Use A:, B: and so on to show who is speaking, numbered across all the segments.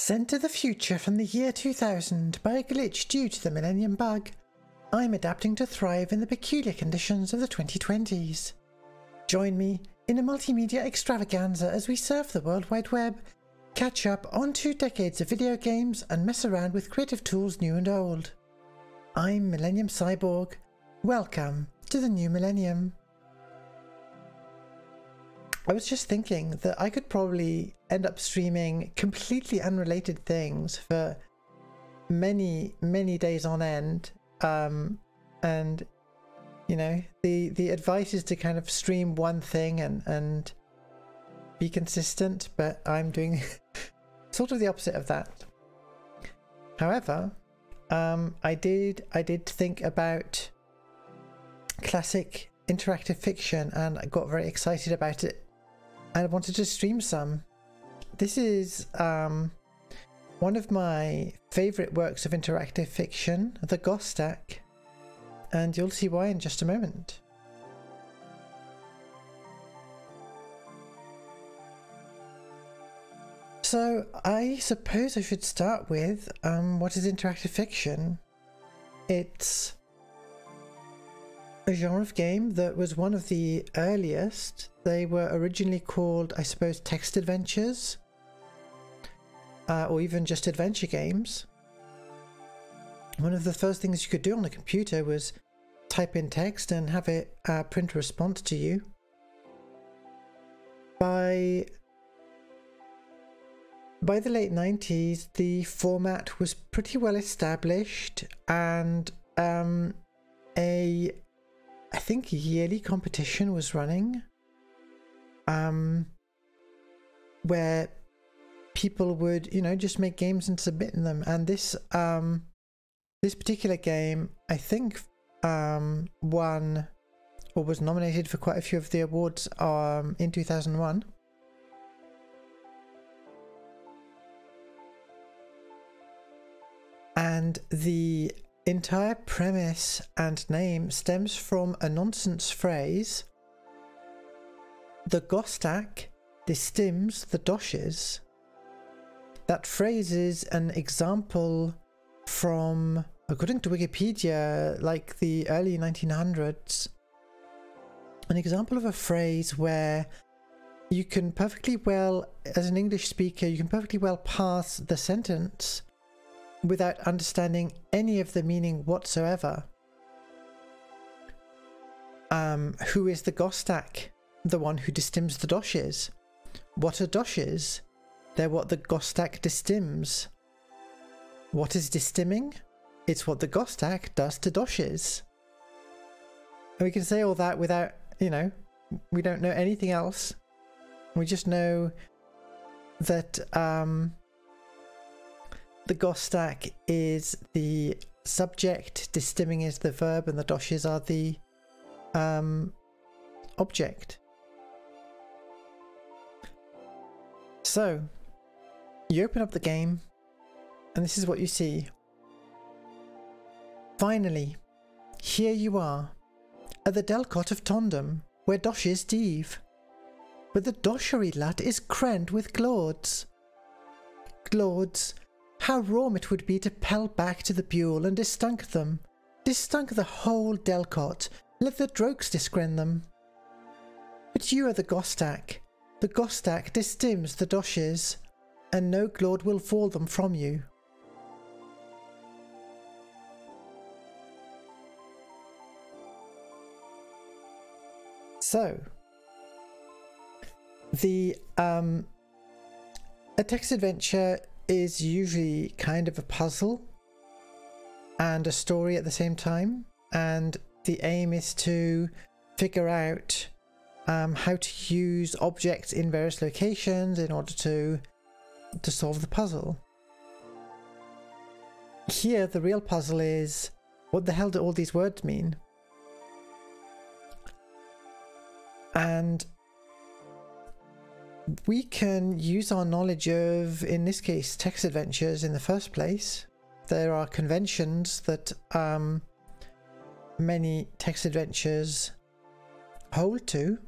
A: Sent to the future from the year 2000 by a glitch due to the Millennium Bug, I'm adapting to thrive in the peculiar conditions of the 2020s. Join me in a multimedia extravaganza as we surf the World Wide Web, catch up on 2 decades of video games, and mess around with creative tools new and old. I'm Millennium Cyborg. Welcome to the new millennium. I was just thinking that I could probably end up streaming completely unrelated things for many days on end, and you know, the advice is to kind of stream one thing and be consistent, but I'm doing sort of the opposite of that. However, I did think about classic interactive fiction and I got very excited about it. I wanted to stream some. This is one of my favourite works of interactive fiction, the Gostak, and you'll see why in just a moment. So I suppose I should start with what is interactive fiction. It's a genre of game that was one of the earliest. They were originally called, I suppose, text adventures, or even just adventure games. One of the first things you could do on a computer was type in text and have it print a response to you. By the late 90s, the format was pretty well established, and I think a yearly competition was running, where people would, you know, just make games and submit them. And this particular game, I think, won or was nominated for quite a few of the awards in 2001. And the entire premise and name stems from a nonsense phrase: the Gostak distims the doshes. That phrase is an example from, according to Wikipedia, like the early 1900s. An example of a phrase where you can perfectly well, as an English speaker, you can perfectly well parse the sentence without understanding any of the meaning whatsoever. Who is the Gostak? The one who distims the doshes. What are doshes? They're what the Gostak distims. What is distimming? It's what the Gostak does to doshes. And we can say all that without, you know, we don't know anything else. We just know that the Gostak is the subject, distimming is the verb, and the doshes are the object. So, you open up the game, and this is what you see. Finally, here you are, at the Delcot of Tondam, where doshes dive. But the doshery lat is crent with glords. Glords, how rom it would be to pell back to the buell and distunk them. Distunk the whole Delcot, let the drokes disgren them. But you are the Gostak. The Gostak distims the doshes, and no glord will fall them from you. So, a text adventure is usually kind of a puzzle and a story at the same time, and the aim is to figure out how to use objects in various locations in order to solve the puzzle. Here the real puzzle is, what the hell do all these words mean? And we can use our knowledge of, in this case, text adventures in the first place. There are conventions that many text adventures hold to.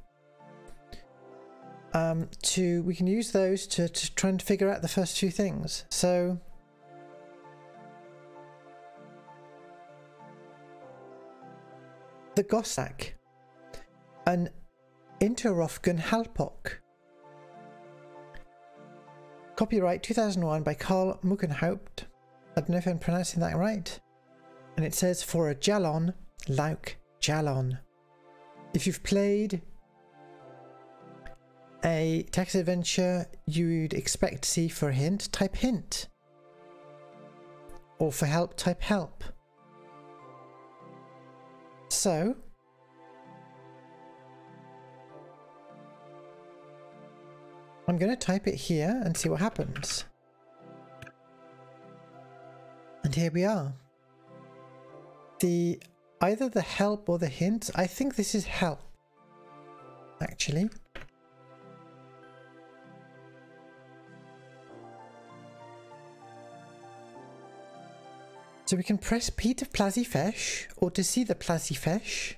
A: we can use those to try and figure out the first two things. So the Gostak, an Interrofgen Halpok. Copyright 2001 by Carl Muckenhaupt. I don't know if I'm pronouncing that right. And it says, for a Jalon, Lauk Jalon. If you've played a text adventure you'd expect to see for a hint, type hint. Or for help, type help. So I'm going to type it here and see what happens. And here we are. Either the help or the hint. I think this is help, actually. So we can press P to Plazifesh, or to see the Plazifesh.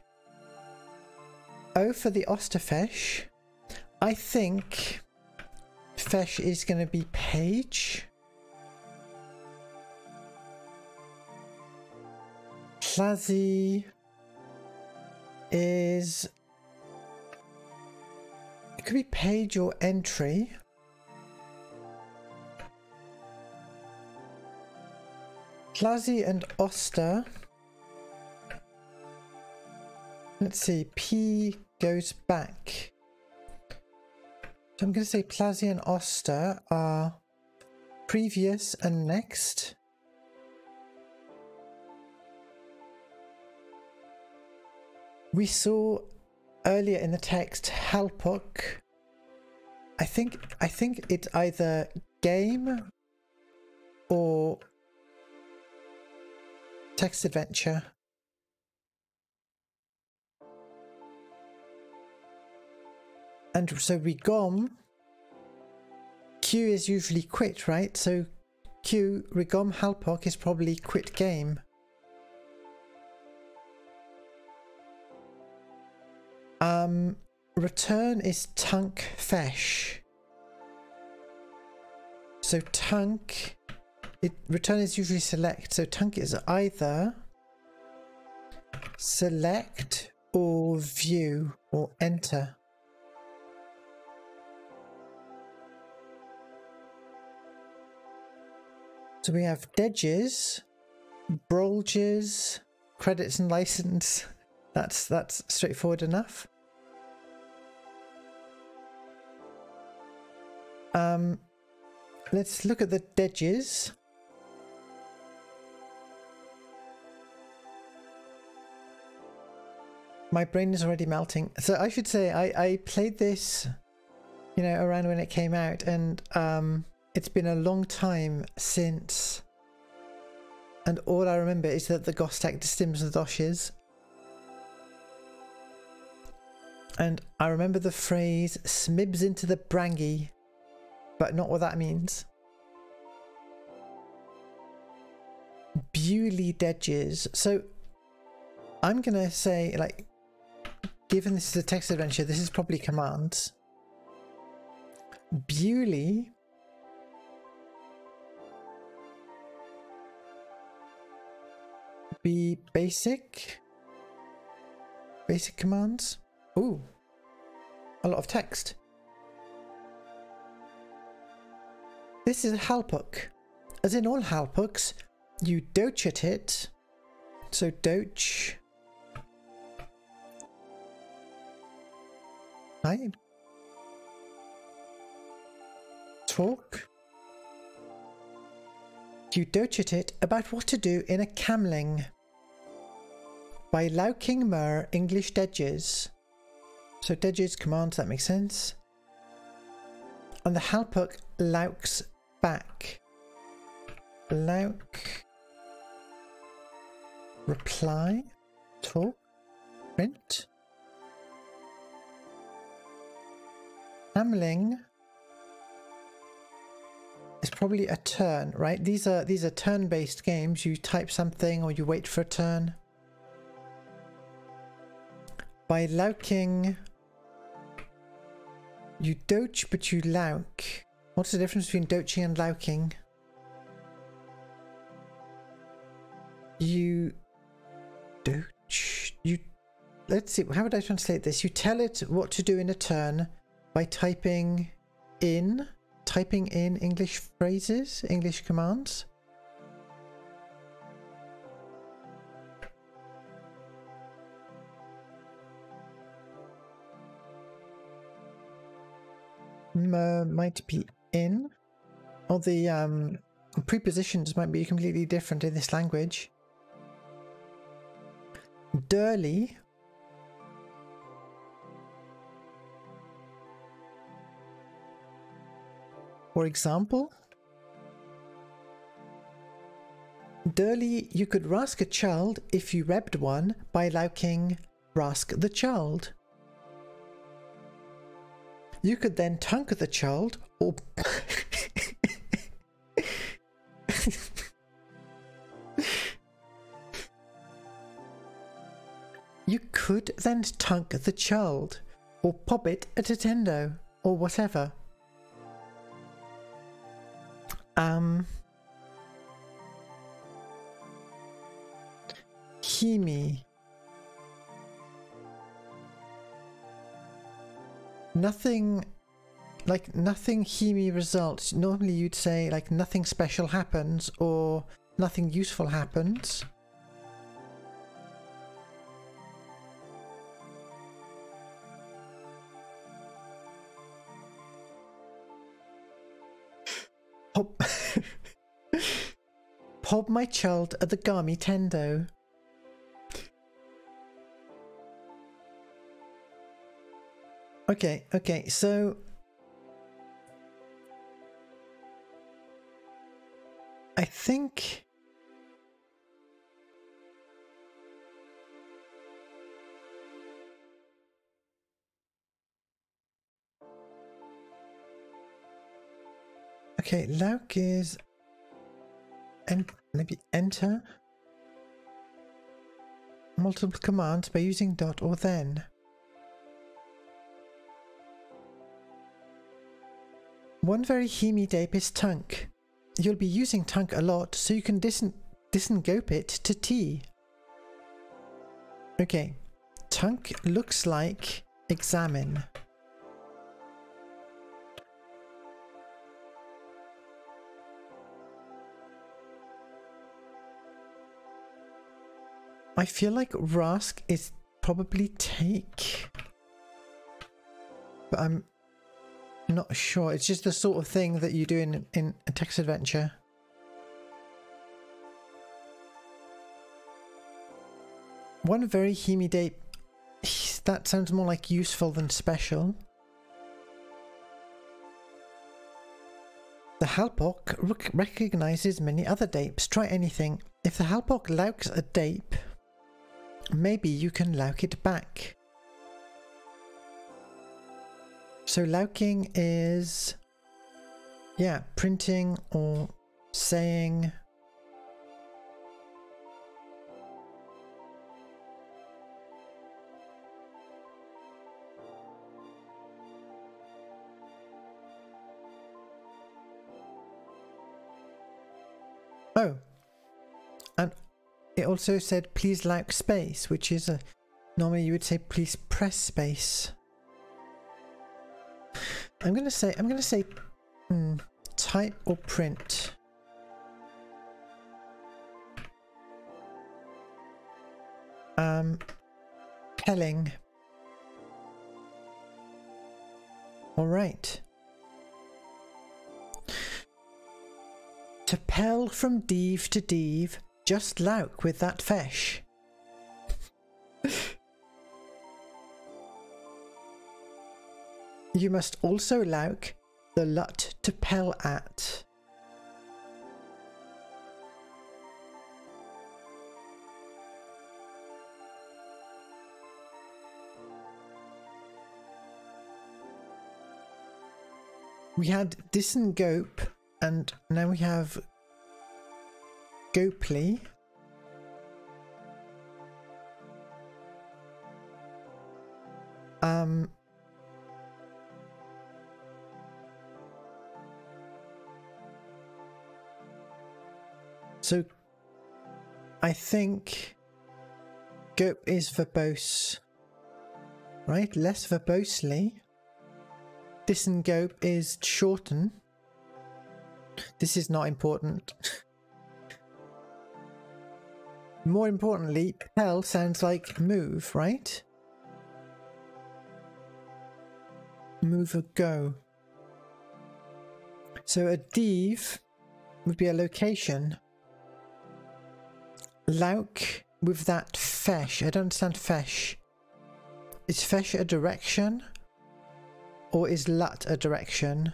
A: O for the Osterfesh. I think Fesh is going to be page. Plazi is... it could be page or entry. Plazi and Oster. Let's see, P goes back. So I'm going to say Plazi and Oster are previous and next. We saw earlier in the text Halpok. I think it's either game or text adventure. And so Rigom, Q is usually quit, right? So Q, Rigom Halpok is probably quit game. Return is Tunk Fesh. So Tunk, return is usually select. So Tunk is either select or view or enter. So we have Dedges, Brolges, credits and license. That's straightforward enough. Let's look at the Dedges. My brain is already melting. So I should say I played this, you know, around when it came out, and it's been a long time since, and all I remember is that the Gostak distims the doshes. And I remember the phrase smibs into the brangy, but not what that means. Bewley Dedges. So I'm gonna say, like, given this is a text adventure, this is probably commands. Bewley be basic commands. Ooh, a lot of text. This is a Halpok. As in all Halpoks, you doch at it. So doch. Hi. Talk. You doch at it about what to do in a camling. By Lauking Mer English Dedges. So Dedges commands, that makes sense. And the Halpok lauks back. Lauk. Reply. Talk. Print. Hamling is probably a turn, right? These are turn-based games. You type something or you wait for a turn. By Lauking You doche, but you louk. What's the difference between doching and louking? You doche. You. Let's see. How would I translate this? You tell it what to do in a turn by typing in English phrases, English commands. Might be in, or the prepositions might be completely different in this language. Dirly. For example, dirly, you could rask a child if you rebbed one by louking rask the child. You could then tunk the child, or you could then tunk the child, or pop it at a tendo, or whatever. Himi. Nothing Himi results. Normally you'd say like nothing special happens or nothing useful happens. Pop my child at the Gami Tendo. Okay, so I think okay, lauk is and maybe enter multiple commands by using dot or then. One very Himi dape is tunk. You'll be using tunk a lot, so you can disengope it to T. Okay, tunk looks like examine. I feel like rask is probably take, but I'm not sure. It's just the sort of thing that you do in a text adventure. One very Himi dape. That sounds more like useful than special. The Halpok recognizes many other dapes. Try anything. If the Halpok louks a dape, maybe you can louk it back. So louking is, yeah, printing or saying. Oh, and it also said please louk space, which is normally you would say please press space. I'm gonna say type or print. Pelling. All right. To pell from deeve to deeve, just louk with that fesh. You must also louk the lut to pell at. We had disengope and now we have gopely. So I think gope is verbose, right? Less verbosely. Disengope is shorten. This is not important. More importantly, pel sounds like move, right? Move or go. So a div would be a location. Lauk with that fesh. I don't understand fesh. Is fesh a direction? Or is lut a direction?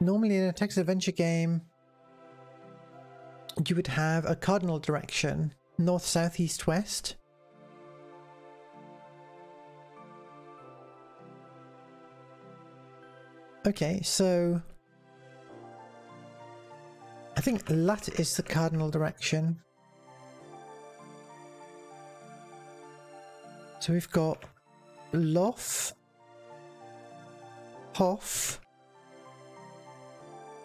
A: Normally in a text adventure game, you would have a cardinal direction. North, south, east, west. Okay, so I think lut is the cardinal direction. So we've got lof, hof,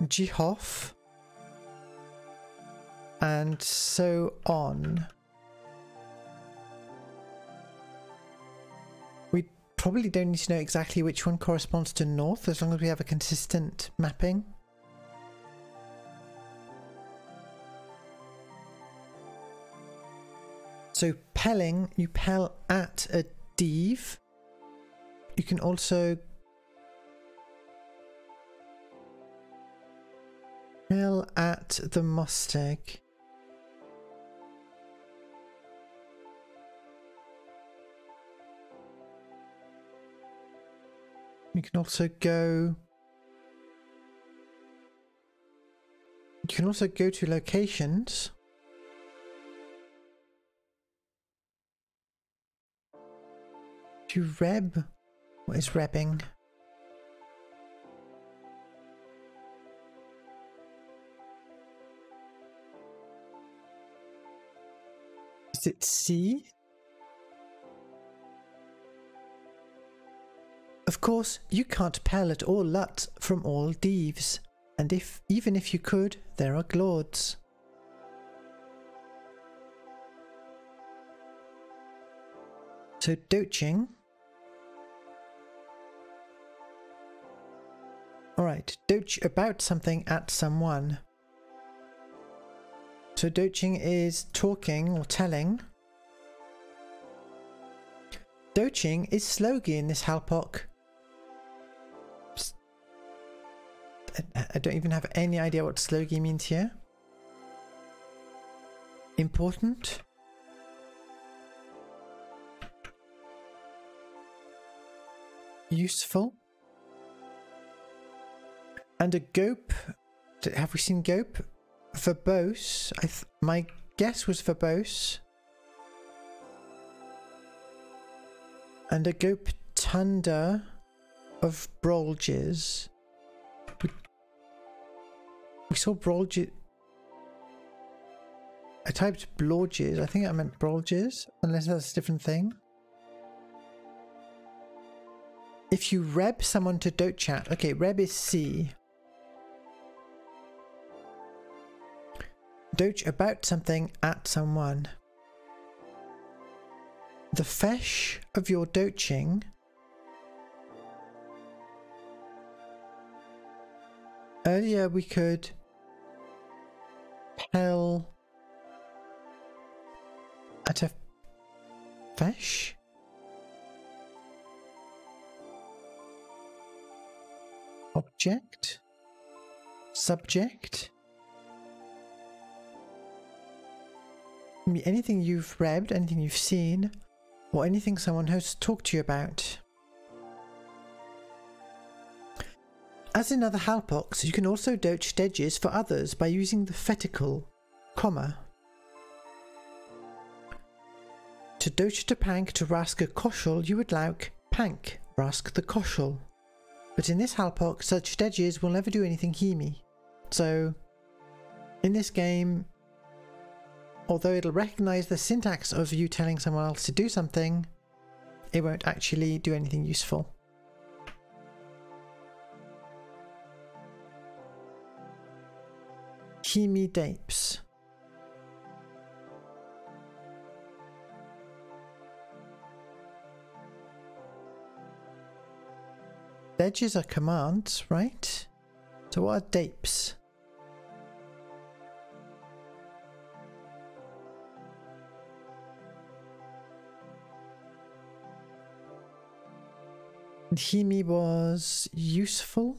A: jihof, and so on. We probably don't need to know exactly which one corresponds to north, as long as we have a consistent mapping. So pelling, you pel at a div. You can also pel at the mustag. You can also go. You can also go to locations. To reb. What is rebbing? Is it C? Of course, you can't pel at all lut from all divs, and even if you could, there are glords. So doching. Alright, doch about something at someone. So doching is talking or telling. Doching is slogy in this halpok. I don't even have any idea what slogy means here. Important. Useful. And a gope. Have we seen gope? Verbose. My guess was verbose. And a gope tunda of brolges. We saw brolges. I typed blorges. I think I meant brolges, unless that's a different thing. If you reb someone to dote chat. Okay, reb is C. Doge about something at someone. The fesh of your doching earlier we could pel at a fesh. Object. Subject. Can be anything you've read, anything you've seen, or anything someone has talked to you about. As in other halpoks, you can also doch stedges for others by using the fetical, comma. To doch to pank to rask a koshel, you would lauk pank, rask the koshel. But in this halpok, such stedges will never do anything hemi. So, in this game, although it'll recognize the syntax of you telling someone else to do something, it won't actually do anything useful. Hemi dapes. Edges are commands, right? So what are dapes? And Hemi was useful.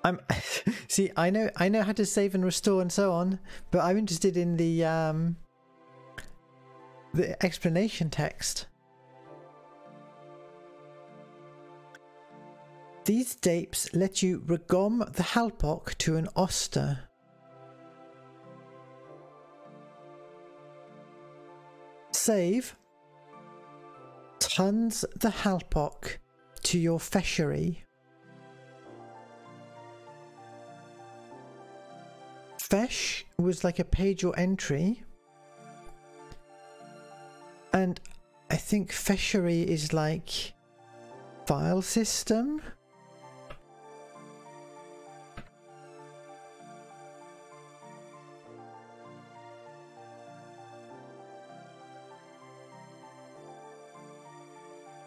A: I'm see, I know how to save and restore and so on, but I'm interested in the explanation text. These dapes let you regom the halpok to an oster. Save tons the halpok to your fishery. Fesh was like a page or entry, and I think fishery is like file system.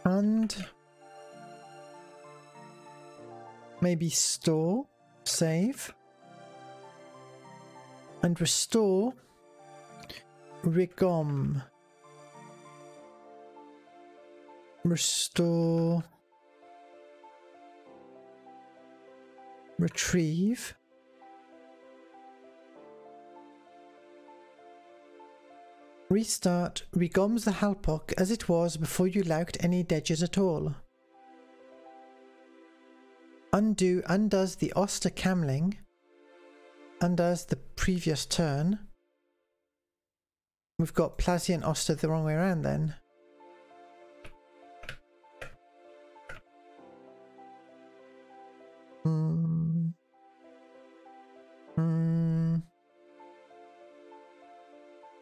A: And maybe store, save, and restore, regom, restore, retrieve, restart regoms the halpok as it was before you louked any dedges at all. Undo undoes the oster camling, undoes the previous turn. We've got Plazy and oster the wrong way around then.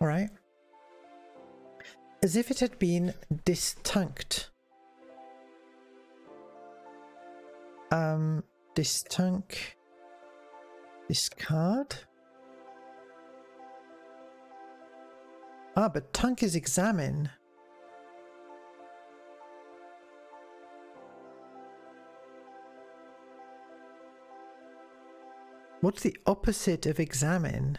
A: Alright. As if it had been distunct. Distunk. Discard. Ah, but tunk is examine. What's the opposite of examine?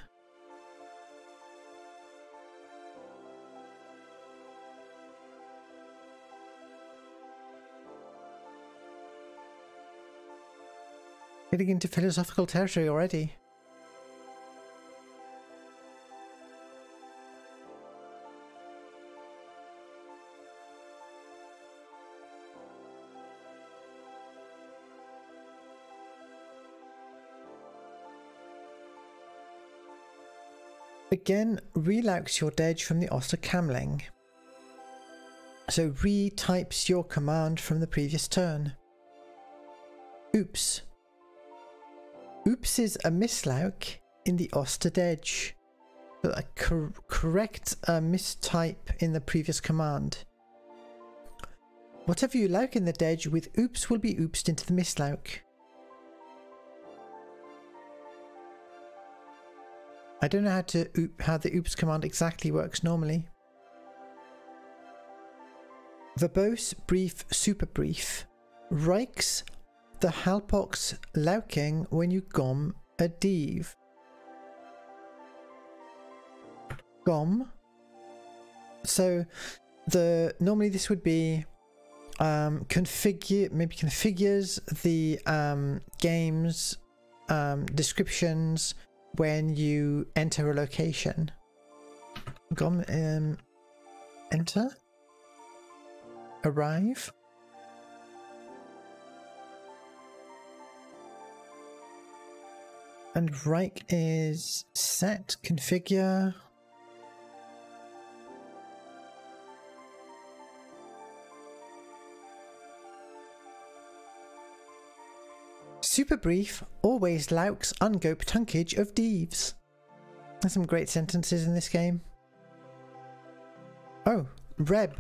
A: Getting into philosophical territory already. Again, reloux your dedge from the oster camling. So retypes your command from the previous turn. Oops. Oops is a mislouk in the oster dedge. So a correct mistype in the previous command. Whatever you louk in the dedge with oops will be oopsed into the mislouk. I don't know how the oops command exactly works normally. Verbose, brief, super brief. Reiks the halpok's louking when you gom a div. Gom. So normally this would be configures the game's descriptions when you enter a location. Gom enter. Arrive. And Reich is set, configure. Super brief, always louks ungope tunkage of divs. There's some great sentences in this game. Oh, Reb.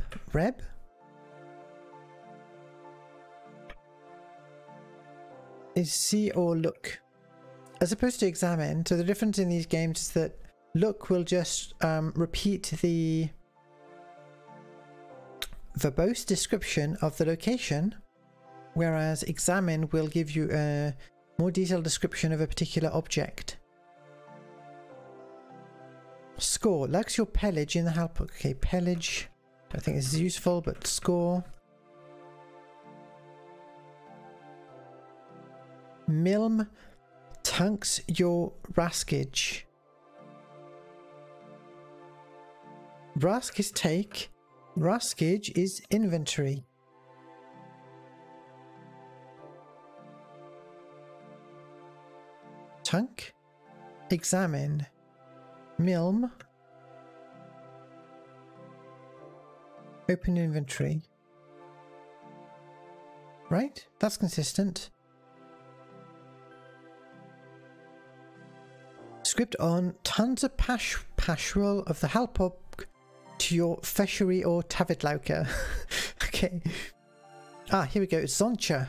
A: is see or look, as opposed to examine. So the difference in these games is that look will just repeat the verbose description of the location, whereas examine will give you a more detailed description of a particular object. Score. Likes your pelage in the help book. Okay, pelage. I think this is useful, but score. Milm tunks your raskage. Rask is take. Raskage is inventory. Tunk. Examine. Milm. Open inventory. Right? That's consistent. Script on tons of pashroll of the help to your fishery or tavidlauker. Okay. Ah, here we go. Zoncha.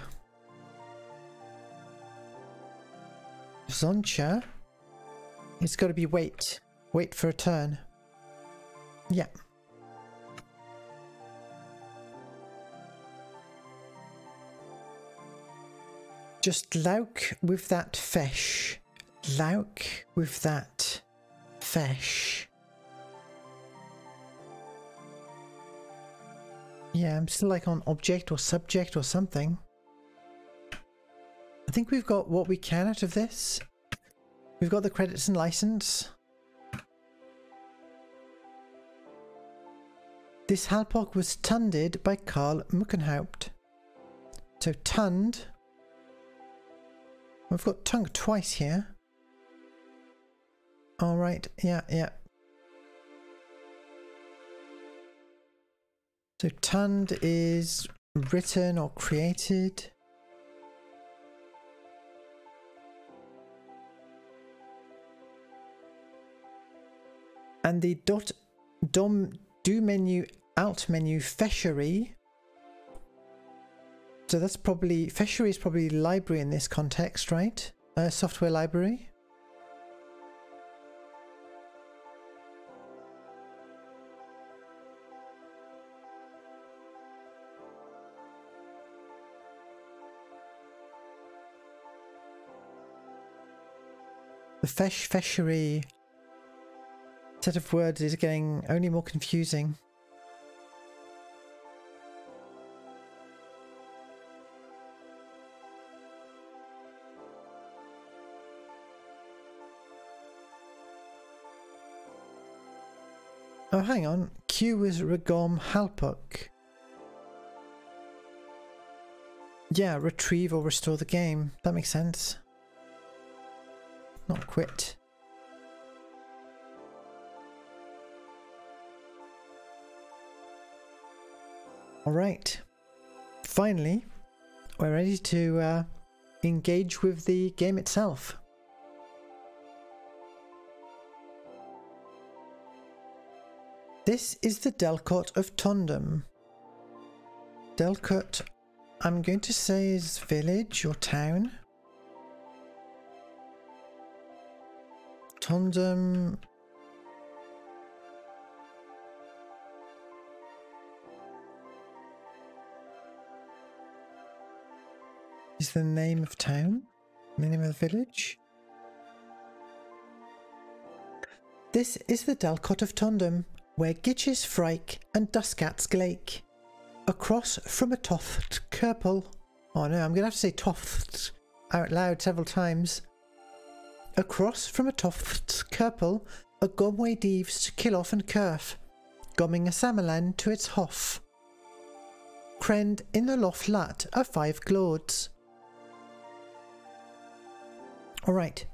A: Zoncha. It's got to be wait. Wait for a turn. Yeah. Just lauk with that fish. Lauk with that fish. Yeah, I'm still like on object or subject or something. I think we've got what we can out of this. We've got the credits and license. This Halpok was tunded by Karl Muckenhaupt. So tund. We've got tunk twice here. Alright, yeah. So tund is written or created. And the do menu alt menu fishery. So that's probably fishery is probably library in this context, right? Software library. The fishery set of words is getting only more confusing. Oh, hang on. Q was Regom Halpuk. Yeah, retrieve or restore the game. That makes sense. Not quit. Alright. Finally, we're ready to engage with the game itself. This is the Delcot of Tondum. Delcot, I'm going to say is village or town. Tondum. Is the name of town? The name of the village? This is the Delcot of Tondum, where Gitches Frike and Duskats Glake. Across from a Toft Kerpel. Oh no, I'm going to have to say Toft out loud several times. Across from a Toft Kerpel, a Gomway Deeves to kill off and kerf, gomming a Samalan to its hoff. Krend in the loft lat are 5 glords. Alright,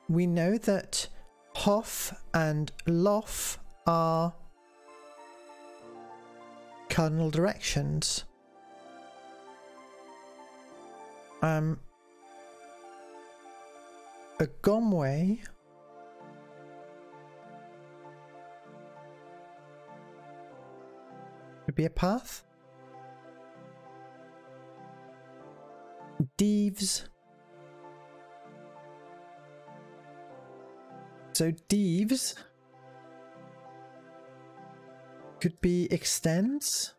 A: we know that hoff and lof are cardinal directions. A Gomway would be a path. Deeves So divs could be extends.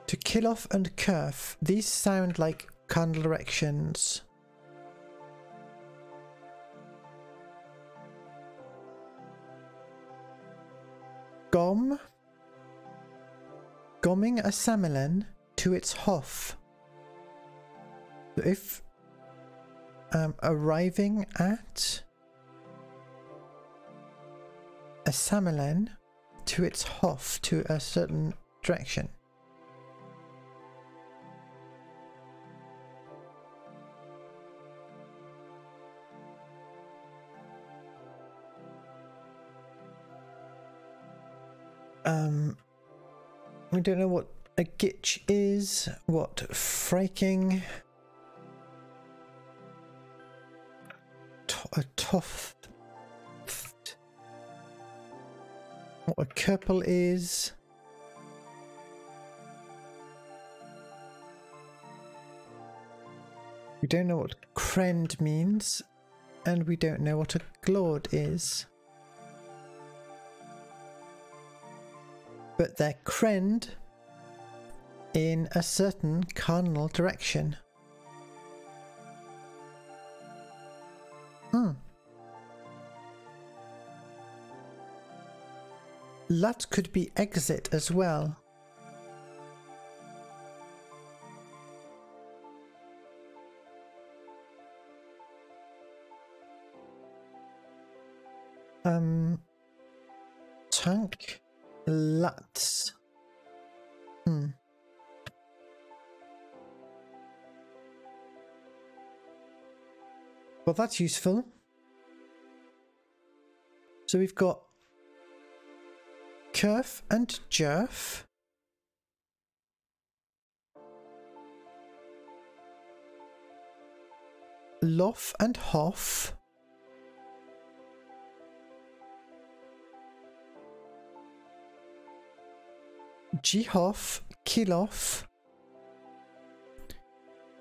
A: To kill off and kerf. These sound like cardinal directions. Gom. Gomming a Samelen to its hof. So if arriving at a Samelen to its hof, to a certain direction. We don't know what a gitch is, what fraking, a toff, what a kerpel is. We don't know what krend means, and we don't know what a glord is. But they're krend in a certain cardinal direction. Lut could be exit as well. Tank. Luts. Well, that's useful. So we've got kerf and jerf. Lof and hoff. Jihoff, Kiloff,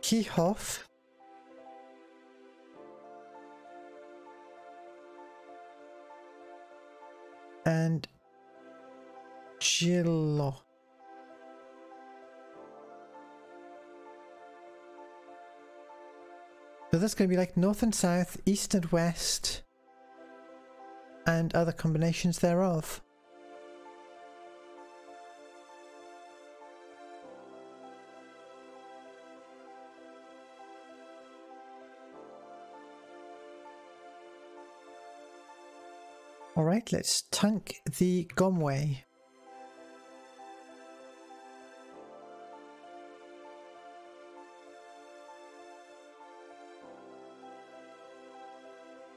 A: Kihoff, and Gillo. So that's going to be like north and south, east and west, and other combinations thereof. Alright, let's tank the Gomway.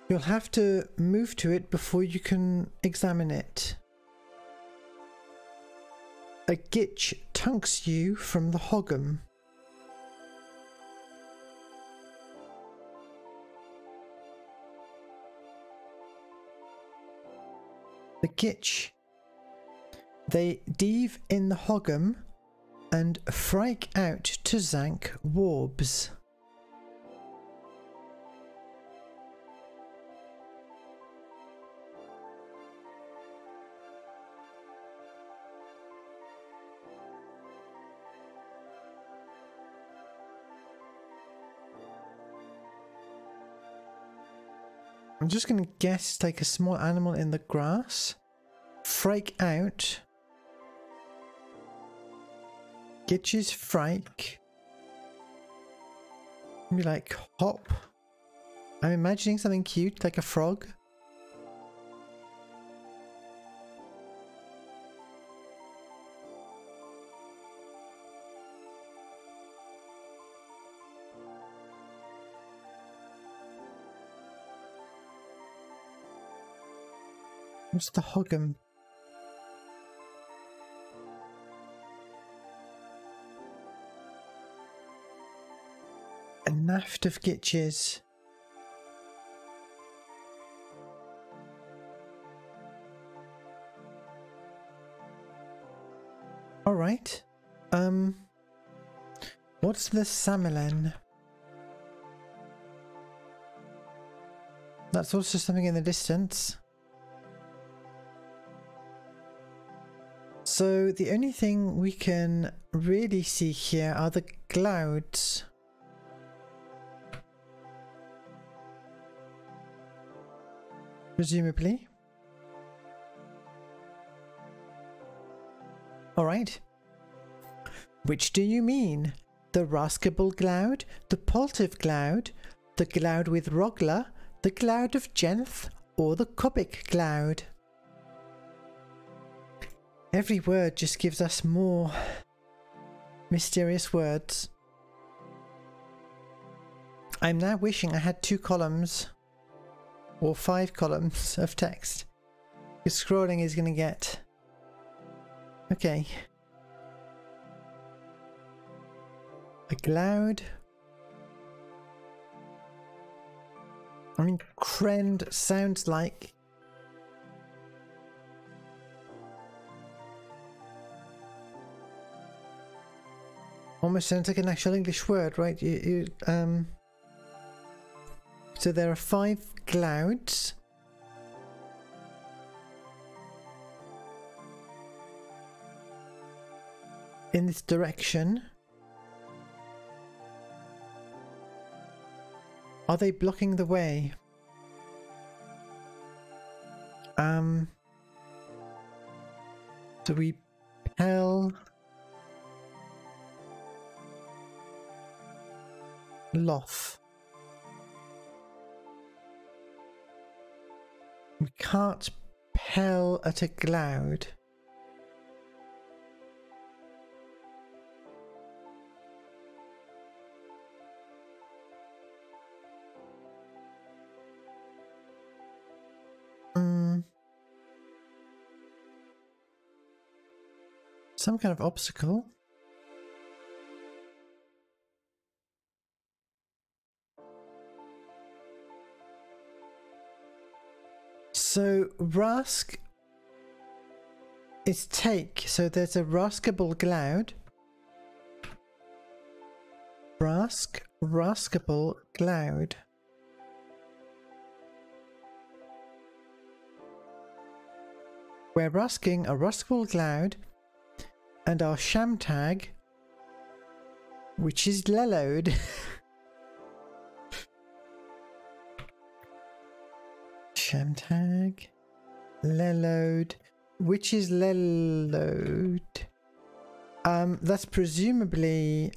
A: You'll have to move to it before you can examine it. A gitch tunks you from the Hoggum. The gitch. They div in the Hoggum and frike out to zank warbs. I'm just going to guess take a small animal in the grass. Frike out. Gitches frike. Be like hop. I'm imagining something cute like a frog. What's the Hoggum? A naft of gitches. Alright. What's the Samelen? That's also something in the distance. So the only thing we can really see here are the clouds. Presumably. Alright. Which do you mean? The Raskable cloud? The Poltiv cloud? The cloud with Rogla? The cloud of Jenth? Or the Kubik cloud? Every word just gives us more mysterious words. I'm now wishing I had 2 columns or 5 columns of text, because scrolling is going to get... Okay. A cloud. I mean, Krend sounds like... almost sounds like an actual English word, right? So there are 5 clouds. In this direction. Are they blocking the way? Do we Pel Loth? We can't Pel at a cloud. Some kind of obstacle. So Rask is take. So there's a Raskable cloud. Raskable cloud. We're rasking a Raskable cloud and our sham tag, which is Lelode. Sham tag, Lelode, which is Lelode. That's presumably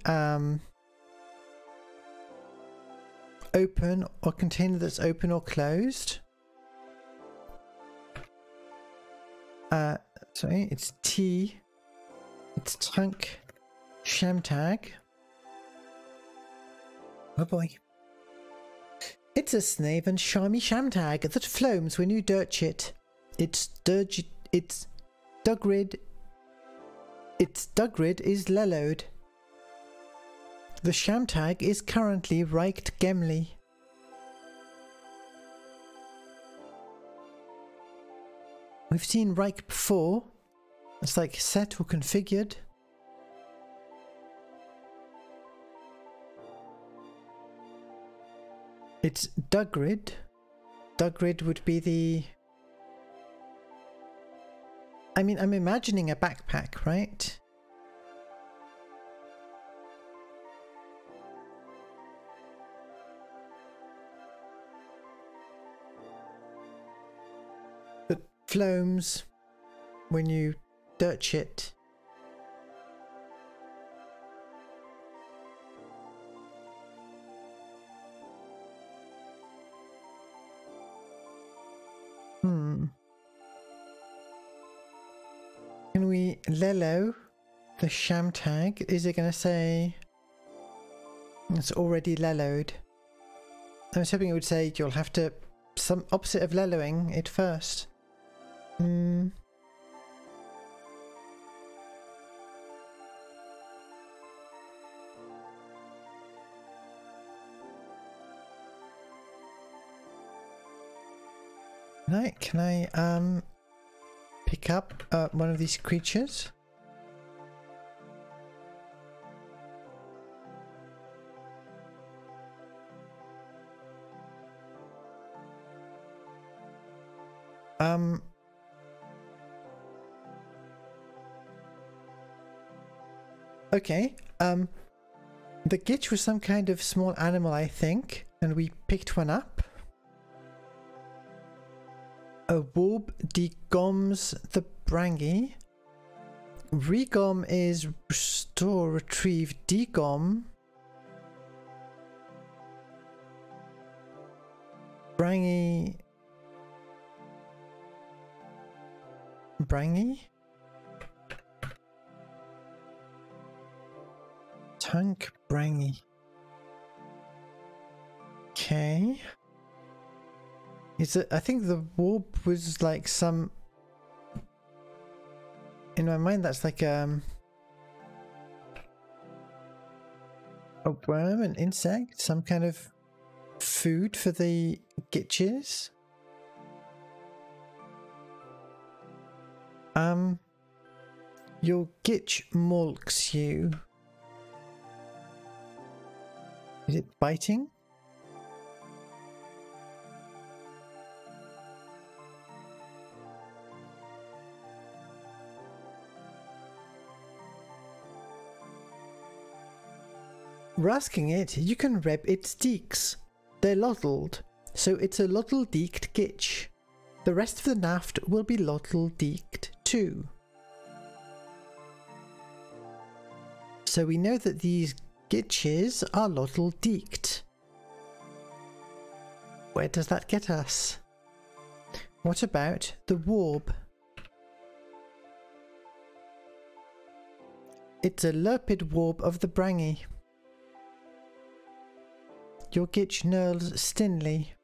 A: open, or container that's open or closed. Sorry, it's T. It's Tank Sham tag. Oh boy. It's a snave and charmy sham tag that floams when you dirch it. It's Dugrid is Lelode. The sham tag is currently Reicht Gemli. We've seen Reich before. It's like set or configured. It's Dugrid. Dugrid would be the... I mean, I'm imagining a backpack, right? That floams when you dirch it. Can we Lelo the sham tag? Is it going to say it's already Leloed? I was hoping it would say you'll have to some opposite of Leloing it first. Can I pick up one of these creatures? Um. Okay. The gitch was some kind of small animal, I think, and we picked one up. A warb degoms the brangy. Regom is restore, retrieve, degom. Brangy. Brangy? Tank brangy. Okay. Is it? I think the warp was like some. In my mind, that's like a worm, an insect, some kind of food for the gitches. Your gitch mulks you. Is it biting? Rasking it, you can reb its deeks. They're lottled, so it's a lottle deeked gitch. The rest of the naft will be lottle deeked too. So we know that these gitches are lottle deeked. Where does that get us? What about the warb? It's a lerpid warb of the brangy. Your gitch knurls stinly.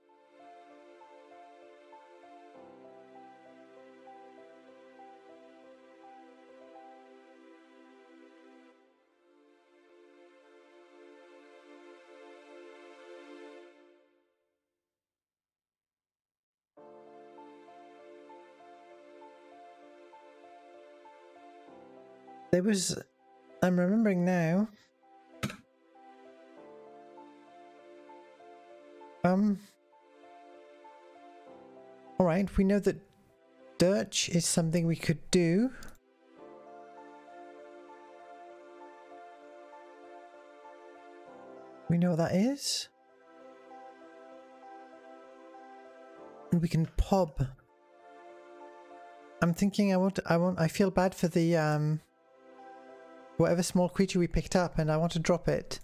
A: There was... I'm remembering now. Alright, we know that dirch is something we could do. We know what that is. And we can pob. I'm thinking I feel bad for the whatever small creature we picked up, and I want to drop it.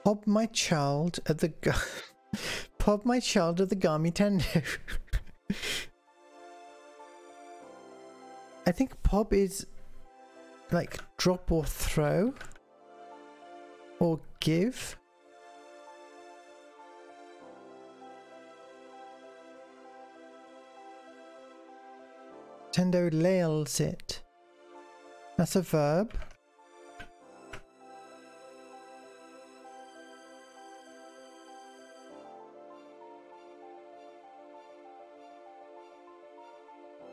A: Pob my child at the Pob my child at the Garmy Tendo. I think pob is like drop or throw or give. Tendo lails it. That's a verb.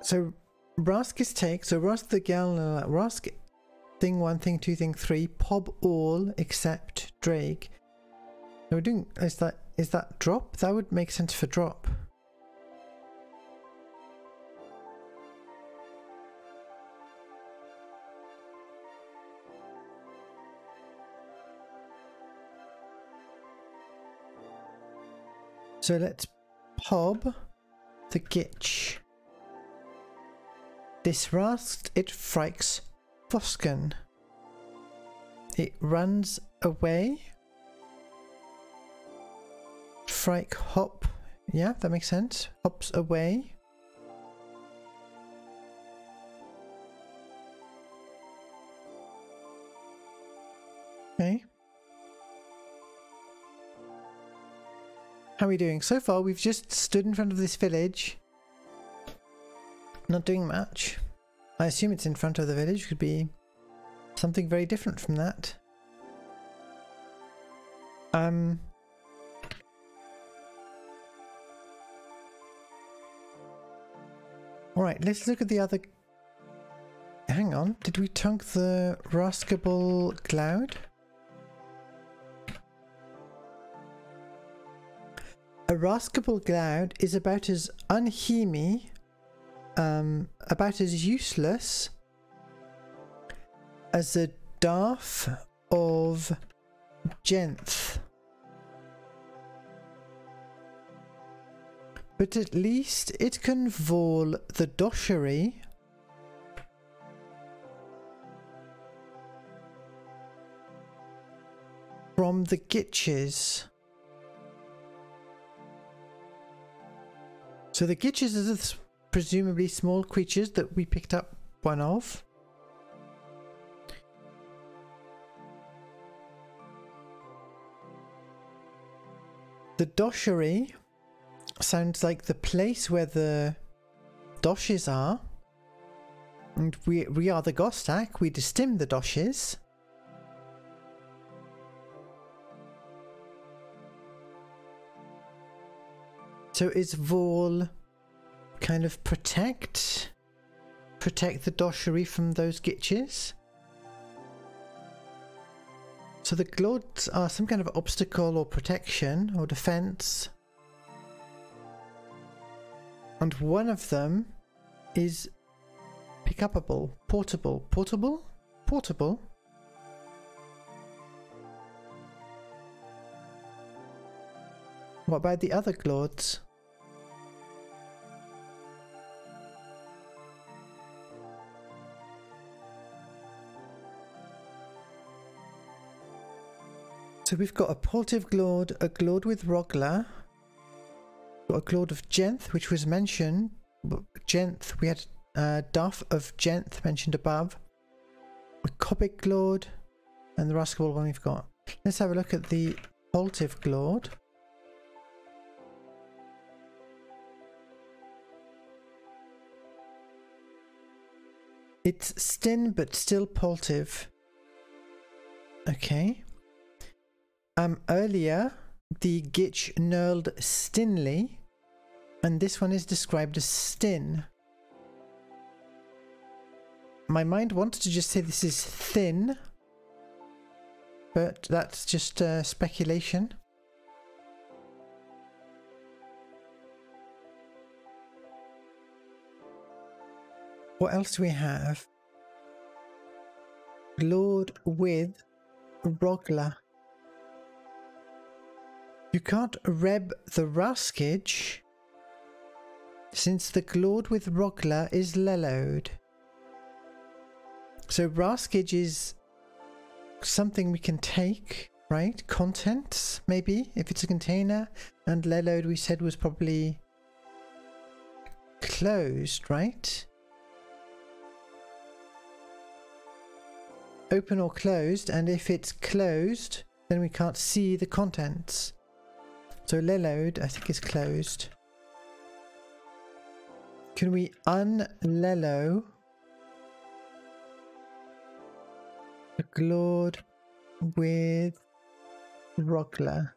A: So Rask is take, so Rask the gal, Rask thing 1, thing 2, thing 3, pob all except Drake. So we're doing, is that drop? That would make sense for drop. So let's pob the gitch. This Rasked it frikes Fosken. It runs away. Frike hop. Yeah, that makes sense. Hops away. Okay. How are we doing? So far we've just stood in front of this village. Not doing much. I assume it's in front of the village. Could be something very different from that. Alright, let's look at the other... Hang on, did we tunk the Raskable Cloud? A rascable cloud is about as unhemy, about as useless as the daff of genth. But at least it can vol the doshery from the gitches. So the gitches are the presumably small creatures that we picked up one of. The doshery sounds like the place where the doshes are. And we are the Gostak, we distim the doshes. So is vol kind of protect the doshery from those gitches? So the glods are some kind of obstacle or protection or defense. And one of them is pick-upable, portable. What about the other glods? So we've got a portive glod, a glod with Rogla, got a glod of Genth, which was mentioned. Genth, we had Duff of Genth mentioned above. A Cobic glod, and the rascable one we've got. Let's have a look at the portive glod. It's stin, but still portive. Okay. Earlier, the gitch knurled stinly, and this one is described as stin. My mind wants to just say this is thin, but that's just speculation. What else do we have? Glod with Rogla. You can't reb the raskage since the glod with Rogla is lelowed. So raskage is something we can take, right? Contents, maybe, if it's a container. And lelowed we said was probably closed, right? Open or closed, and if it's closed, then we can't see the contents. So lelowed, I think, is closed. Can we unlellow the glod with Rogla?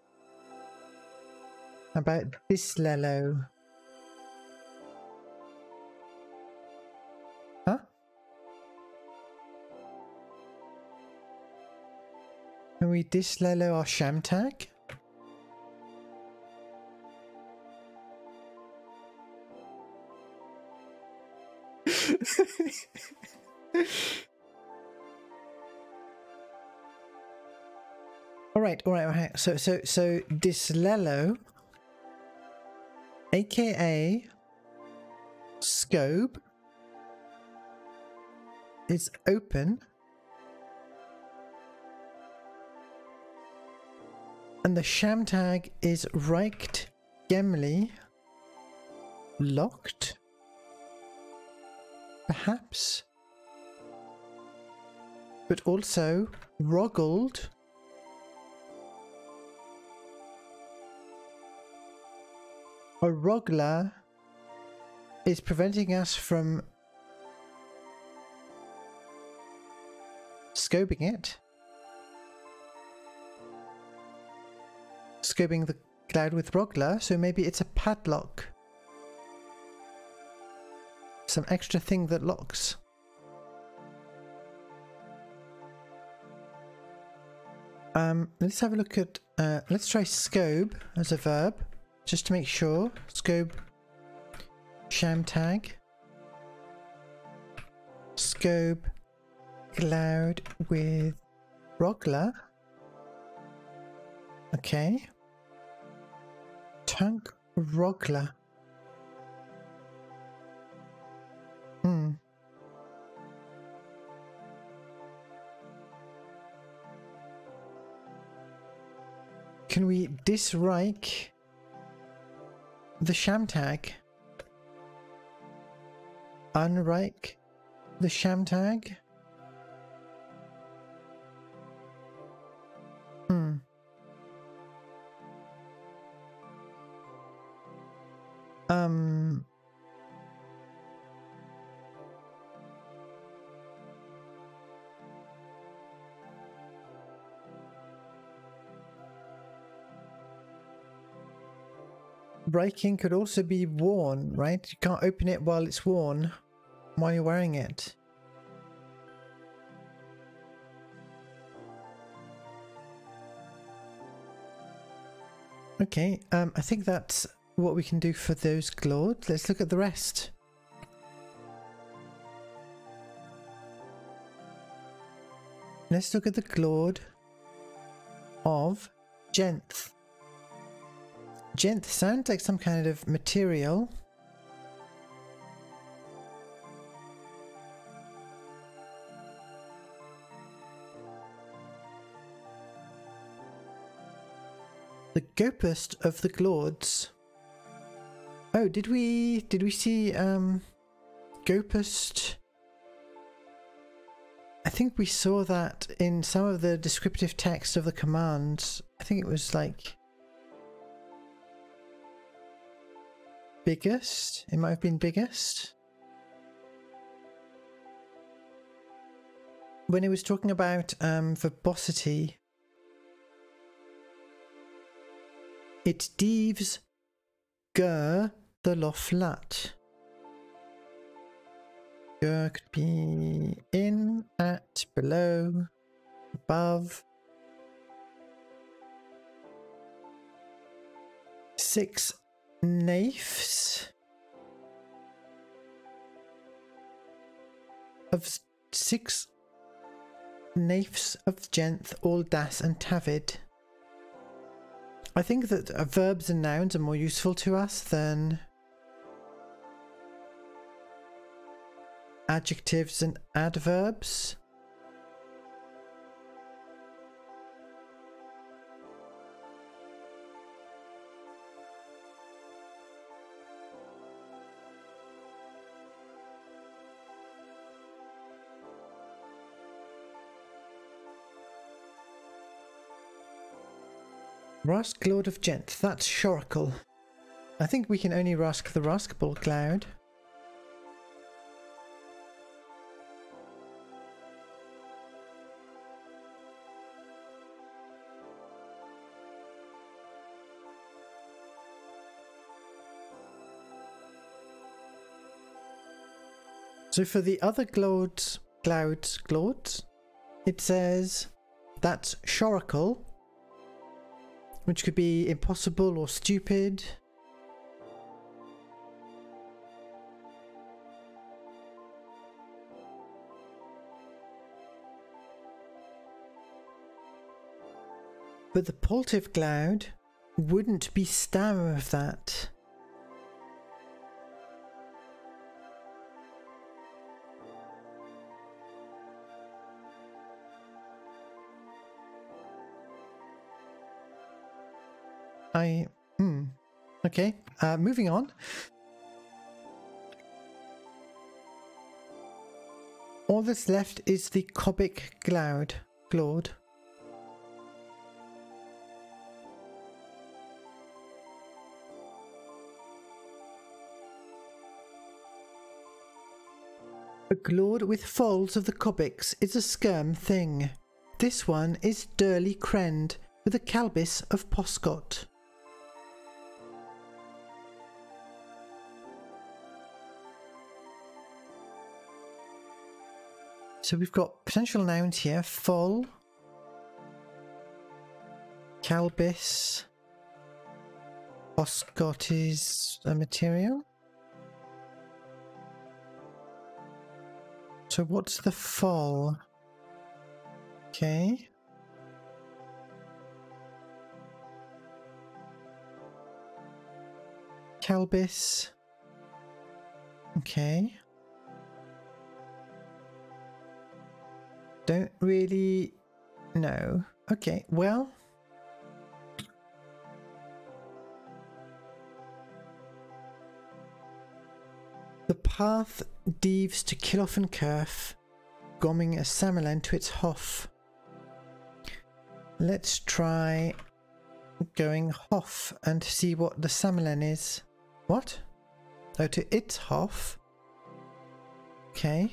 A: How about dislellow? Huh? Can we dislellow our shamtag? All right. So dislellow, aka scope, is open, and the shamtag is reicht gemly locked. Perhaps, but also roggled. A Rogla is preventing us from scoping it. Scoping the cloud with Rogla, so maybe it's a padlock. Some extra thing that locks. Let's have a look at, let's try scope as a verb. just to make sure. Scope sham tag. Scope cloud with Rogler. Okay. Tank Rogler. Can we disrike the sham tag? Unrike the sham tag? Breaking could also be worn, right? You can't open it while it's worn, while you're wearing it. Okay, I think that's what we can do for those Glord. Let's look at the rest. Let's look at the Glord of Genth. Genth sounds like some kind of material. The Gopest of the Glords. Oh, did we see Gopest? I think we saw that in some of the descriptive text of the commands. I think it was like biggest. It might have been biggest. When it was talking about verbosity, it deeves ger the loflat. Ger could be in, at, below, above. 6 naifs of 6 naifs of Genth, all das and tavid. I think that verbs and nouns are more useful to us than adjectives and adverbs. Rusk Glord of Genth, that's Shoracle. I think we can only rusk the ruskable cloud. So for the other clouds, it says that's Shoracle, which could be impossible or stupid. But the Poltiv cloud wouldn't be stammer of that. Okay, moving on. All that's left is the Cobic Glord. A Glord with folds of the Cobics is a skirm thing. This one is Durly Krend with a Calbis of Poscot. So we've got potential nouns here: Fol, Gostak is a material. So what's the fall? Okay. Kelbis. Okay. Don't really know. Okay, well. The path deaves to Kilof and Kerf, gomming a Samalan to its Hof. Let's try going Hof and see what the Samalan is. What? Oh, to its Hof. Okay.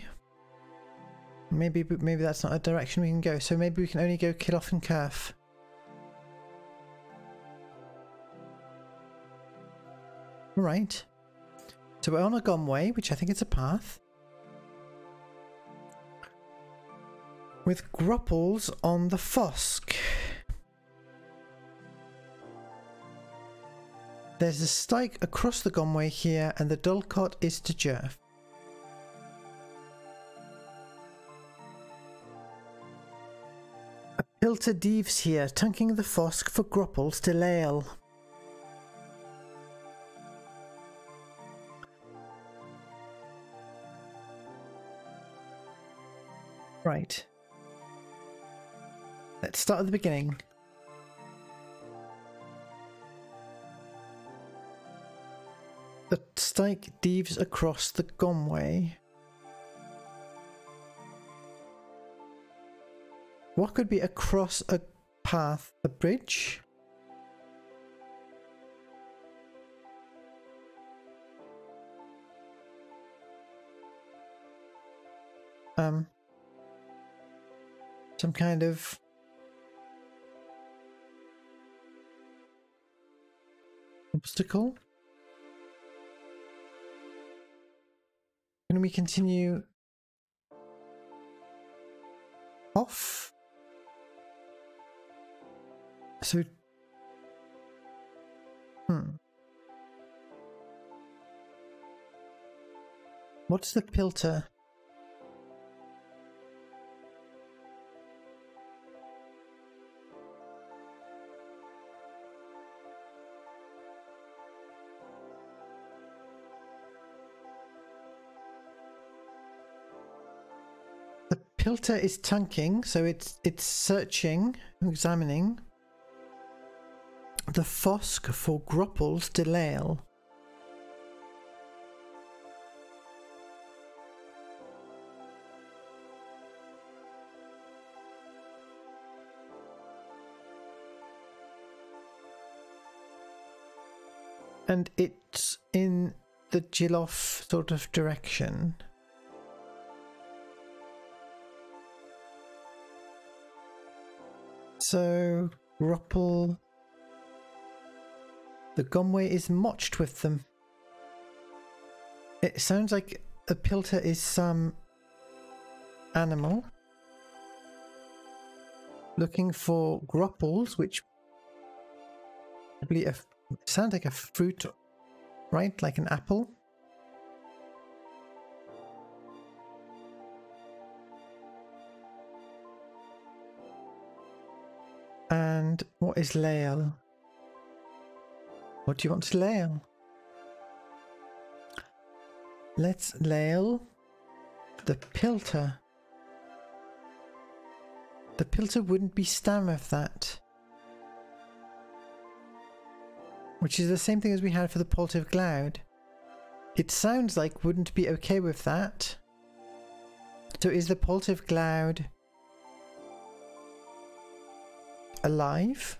A: Maybe that's not a direction we can go. So maybe we can only go Kilof and Kerf. Right. So we're on a Gomway, which I think is a path. With Grupples on the Fosk. There's a Stike across the Gomway here, and the Dulcot is to Jerf. A Pilter Deaves here, tunking the Fosk for Grupples to Lael. Right. Let's start at the beginning. The Stike deaves across the Gomway. What could be across a path? A bridge? Some kind of obstacle? Can we continue off? So, what's the Pilter? Pilter is tunking, so it's searching, examining the Fosk for Grupples de Lael. And it's in the Jilof sort of direction. So, Gruppel... The Gomway is motched with them. It sounds like a Pilter is some animal looking for Grupples, which probably sounds like a fruit, right? Like an apple. And what is Lael? What do you want to Lael? Let's Lael the Pilter. The Pilter wouldn't be stam of that. Which is the same thing as we had for the Poltiv Cloud. It sounds like wouldn't be okay with that. So is the Poltiv Cloud alive?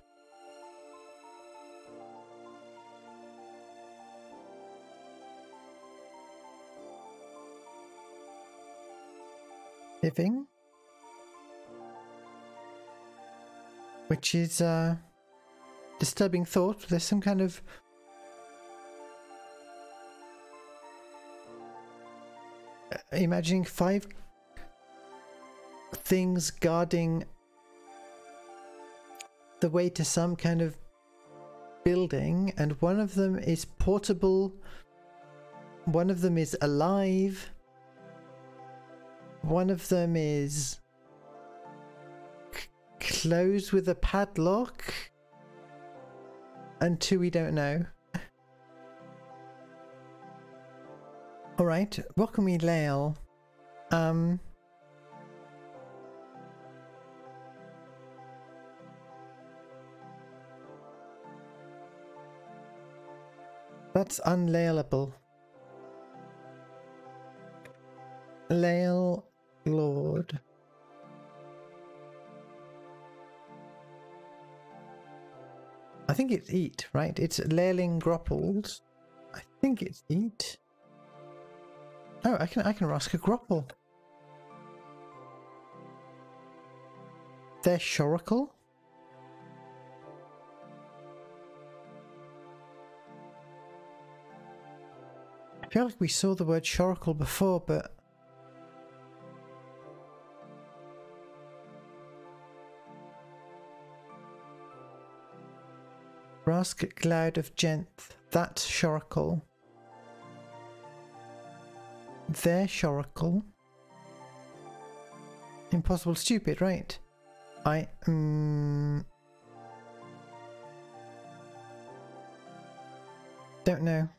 A: Living? Which is a disturbing thought. There's some kind of imagining 5 things guarding the way to some kind of building, and one of them is portable, one of them is alive, one of them is closed with a padlock, and two we don't know. Alright, what can we lail? That's unlayable. Lail Lord. I think it's eat, right? It's lailing gropples. I think it's eat. Oh, I can ask a grapple. They're shoracle? I feel like we saw the word shoracle before, but Rask Cloud of Genth. That's shoracle. They're shoracle. Impossible stupid, right? I don't know.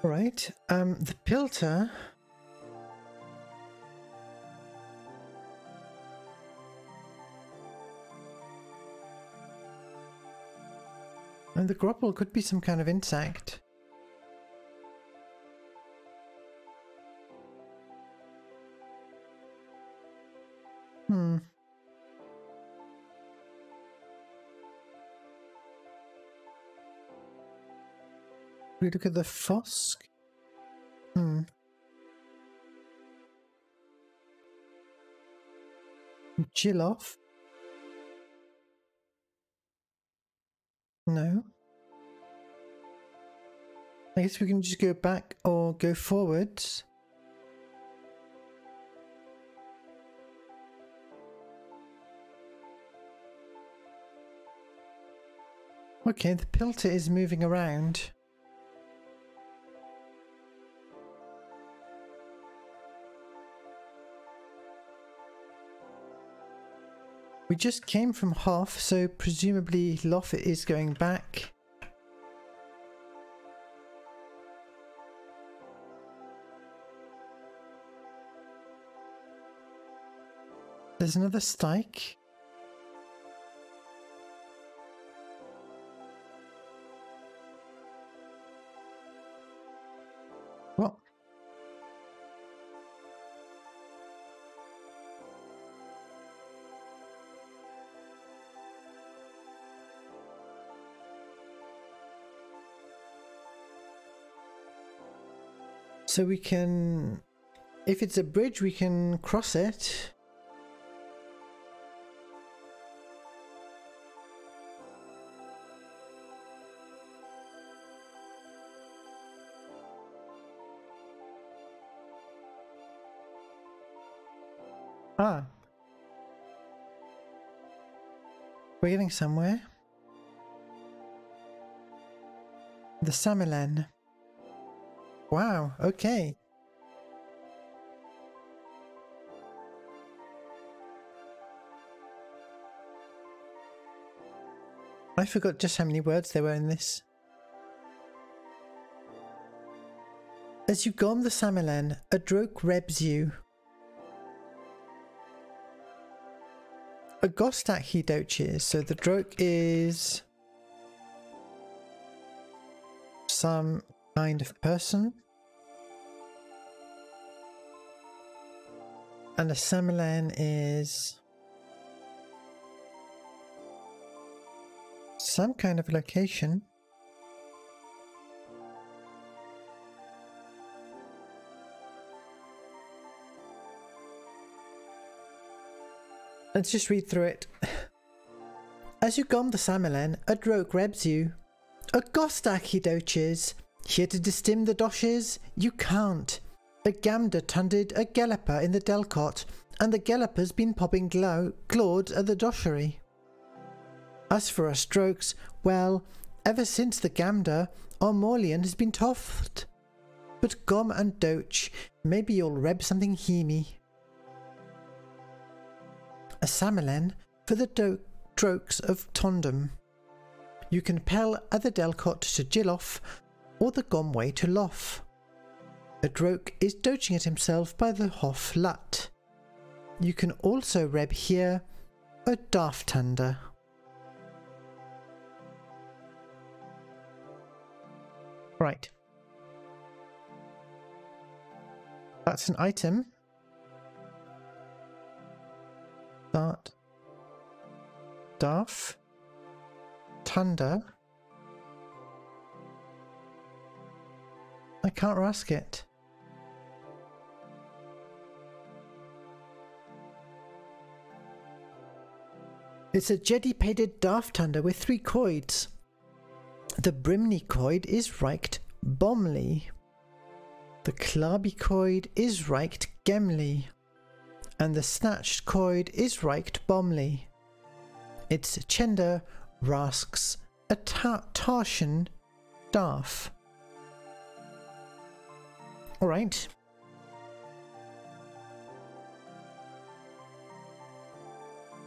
A: Right, the Pilter. And the grapple could be some kind of insect. We look at the Fosk. Chill off. No. I guess we can just go back or go forwards. Okay, the Pilter is moving around. We just came from Hoth, so presumably Loth is going back. There's another Stike. What? So we can, if it's a bridge, we can cross it. Ah. We're getting somewhere. The Samilen. Wow, okay. I forgot just how many words there were in this. As you go on the Samilen, a droke rebs you. A Gostak he doches, so the droke is some kind of person. And a Samilen is some kind of location. Let's just read through it. As you gom the Samilen, a droke rebs you. A Gostak he doches. Here to distim the doshes? You can't. A gamder tunded a galloper in the Delcot, and the galloper's been popping clauds at the doshery. As for our strokes, well, ever since the gamder, our Morlian has been toffed. But gom and doch, maybe you'll reb something heamy. A samelen for the strokes of tondum. You can pel at the Delcot to Gilloff, or the Gomway to Loff. A droke is doching at himself by the Hoff Lut. You can also reb here a Daftander. Right. That's an item. Start. Daf. Tunder. I can't rask it. It's a Jedi-pated Daftander with 3 coids. The Brimney coid is reicht Bomley. The Clarby coid is reicht Gemley. And the Snatched coid is reicht Bomley. Its Chender rasks a Tarshan Darf. Alright.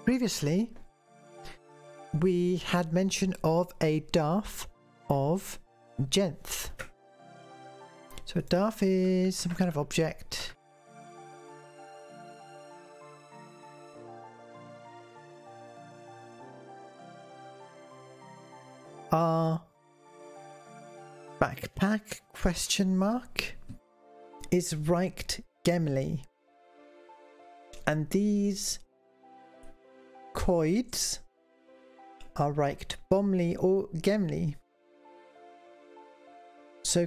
A: Previously, we had mention of a Darf of Genth. So a Darf is some kind of object. Our backpack question mark is reicht Gemley. And these coids are reicht Bomley or Gemley. So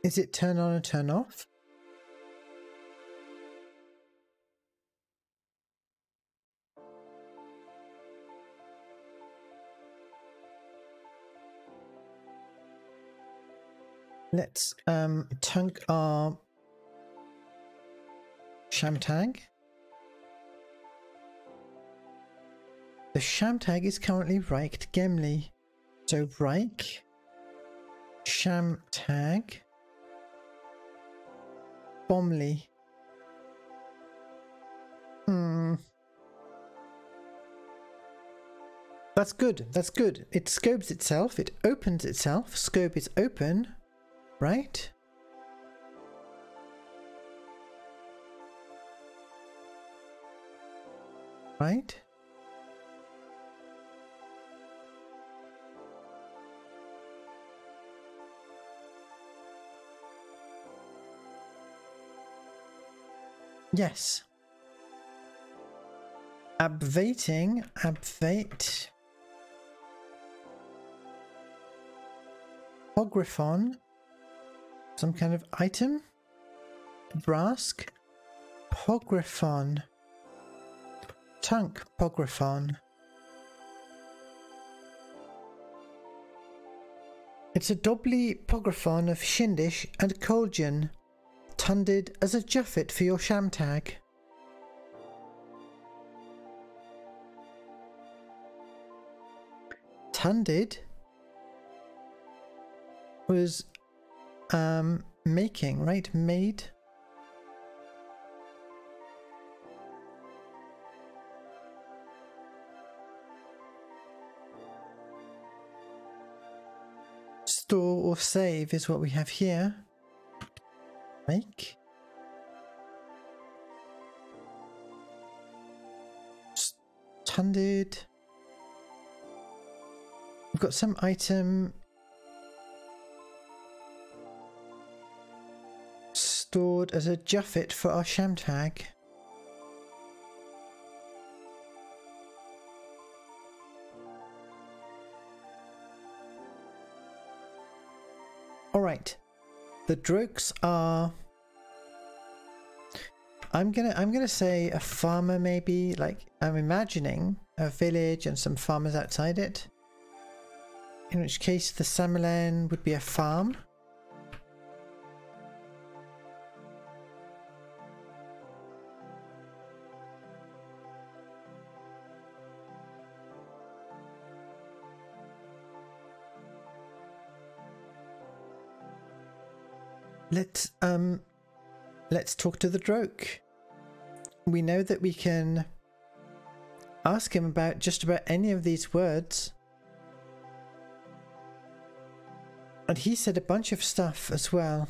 A: is it turn on and turn off? Let's tunk our Shamtag. The Shamtag is currently reicht Gemley. So reich Shamtag Bomley. That's good. That's good. It scopes itself. It opens itself. Scope is open. Right? Right? Yes. Abvating, abvate. Pographon. Some kind of item. Brask. Pographon. Tunk Pographon. It's a doubly Pographon of Shindish and Colgian, tunded as a Juffet for your Shamtag. Tunded was making, right? Made. Store or save is what we have here. Make. Tunded. We've got some item stored as a Juffet for our Shamtag. Alright. The Drokes are I'm gonna say a farmer, maybe. Like, I'm imagining a village and some farmers outside it. In which case the Samalan would be a farm. Let's talk to the Droke. We know that we can ask him about just about any of these words. And he said a bunch of stuff as well.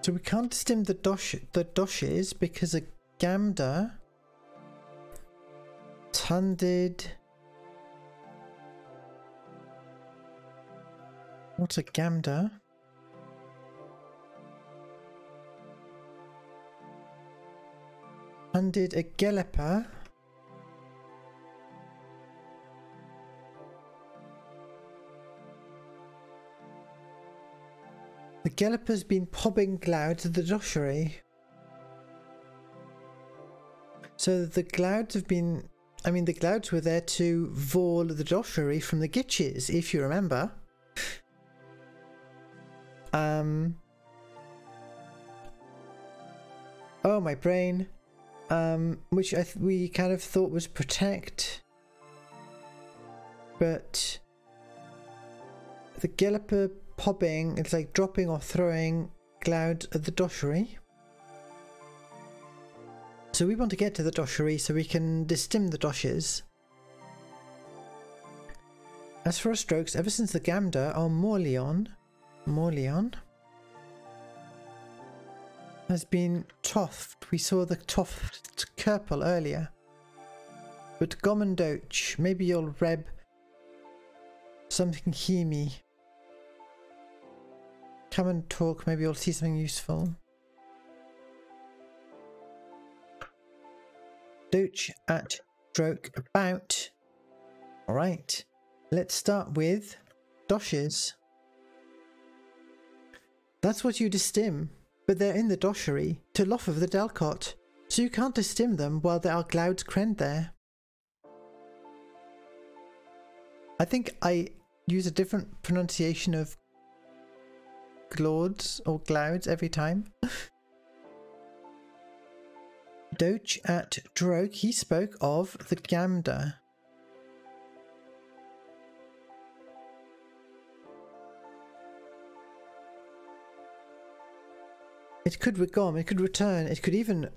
A: So we can't stim the doshes because a gamda tunded. What's a gamda? Tunded a gelipa. The gelipa's been pobbing clouds of the doshery. So the clouds have been, I mean, the clouds were there to vol the doshery from the gitches, if you remember. Oh, my brain. Which we kind of thought was protect. But the gelipa pobbing, it's like dropping or throwing clouds at the doshery. So we want to get to the doshery so we can distim the doshes. As for our strokes, ever since the gamda are Morleon has been toft. We saw the toft kerpel earlier. But Gomendoch, maybe you'll reb something hemi. Come and talk, maybe you'll see something useful. Doch at stroke about. Alright, let's start with doshes. That's what you distim, but they're in the doshery, to loff of the delcot, so you can't distim them while there are clouds crend there. I think I use a different pronunciation of glauds or clouds every time. Doch at Droke, he spoke of the gamda. It could regom, it could return, it could even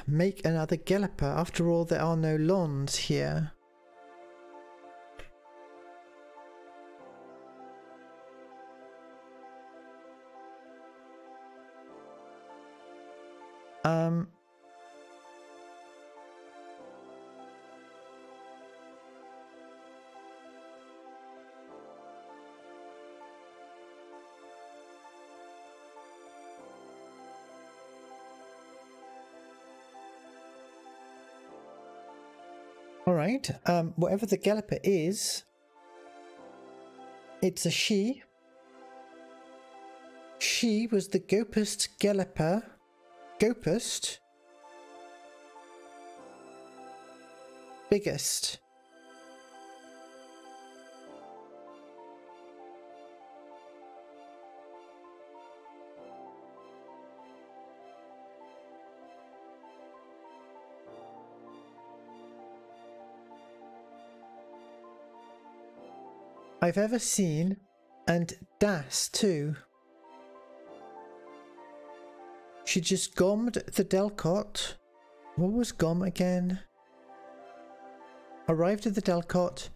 A: make another gelipa. After all, there are no lons here. Alright, whatever the gelipa is, it's a she. She was the Gopust gelipa. Gopust. Biggest. I've ever seen, and Das too. She just gommed the delcot. What was gom again? Arrived at the delcot,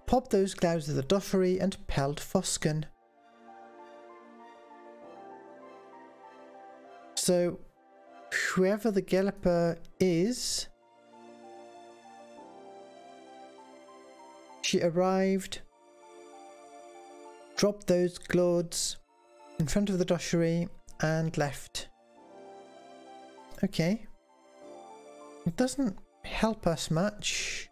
A: popped those clouds of the doshery and pelled Fosken. So, whoever the gelipa is, she arrived, dropped those glauds in front of the doshery and left. Okay. It doesn't help us much.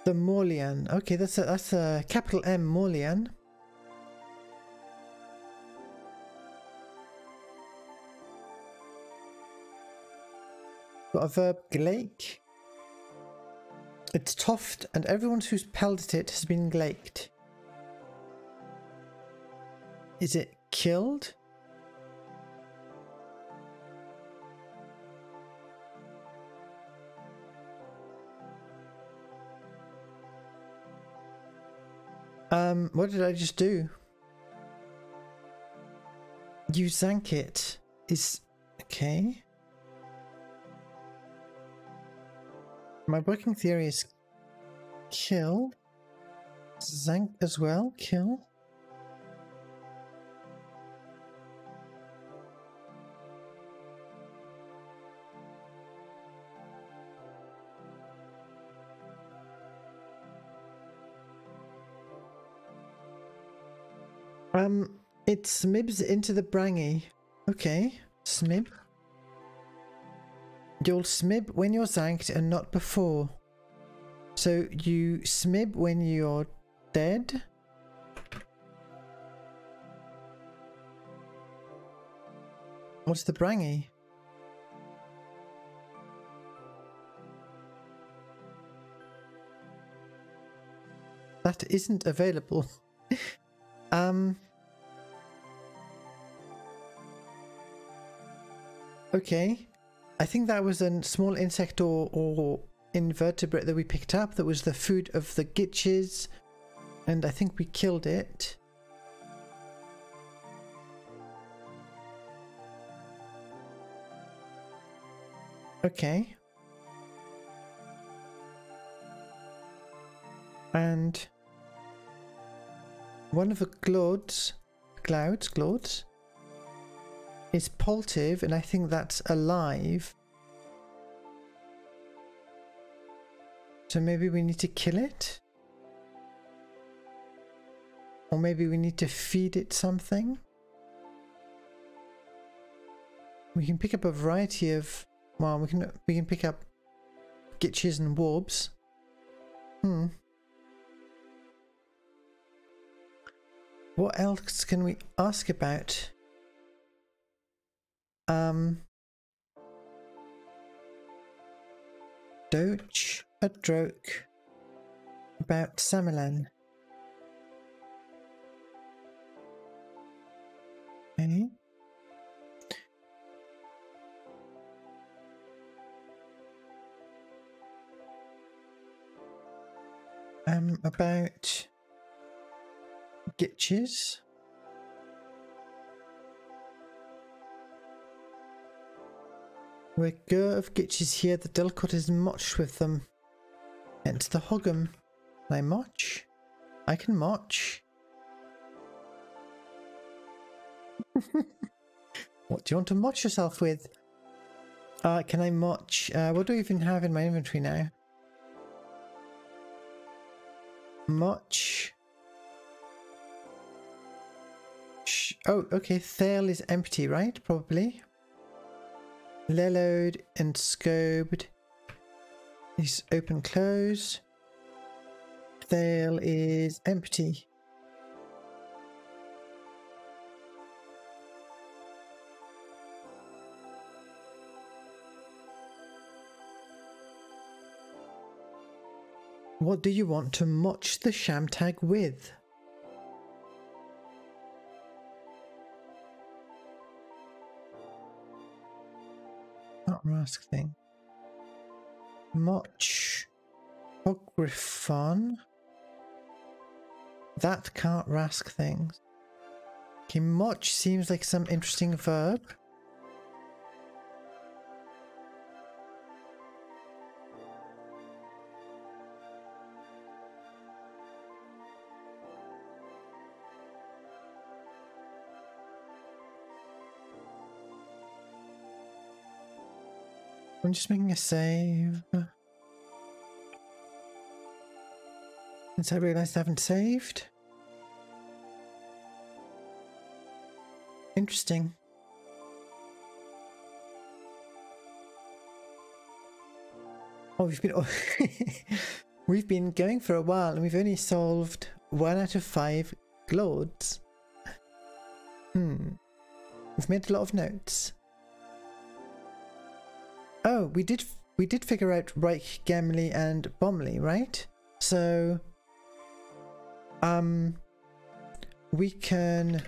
A: The Maulian. Okay, that's a capital M Maulian. Got a verb glake. It's toft, and everyone who's pelted it has been glaked. Is it killed? What did I just do? You zank it. Is okay. My working theory is kill. Zank as well. Kill. It smibs into the brangy. Okay, smib. You'll smib when you're zanked and not before. So you smib when you're dead? What's the brangy? That isn't available. Okay. I think that was a small insect or invertebrate that we picked up that was the food of the gitches, and I think we killed it. Okay. And one of the clouds is poltive, and I think that's alive. So maybe we need to kill it? Or maybe we need to feed it something? We can pick up a variety of... Well, we can pick up gitches and warbs. What else can we ask about? Doch a droke about Samalan. Okay. About gitches. We're gur of gitches here, the Delcot is motched with them. Hence the hoggum. Can I motch? I can motch. What do you want to motch yourself with? Can I motch? What do I even have in my inventory now? Motch. Oh, okay. Thale is empty, right? Probably. Lelode and scobed is open close. Thale is empty. What do you want to motch the shamtag with? Not rask thing. Motch. Hogriffon. That can't rask things. Okay, motch seems like some interesting verb. I'm just making a save. Since I realised I haven't saved. Interesting. Oh, we've been... We've been going for a while and we've only solved 1 out of 5 Glords. We've made a lot of notes. Oh, we did figure out Reich, Gemli and Bomley, right? So we can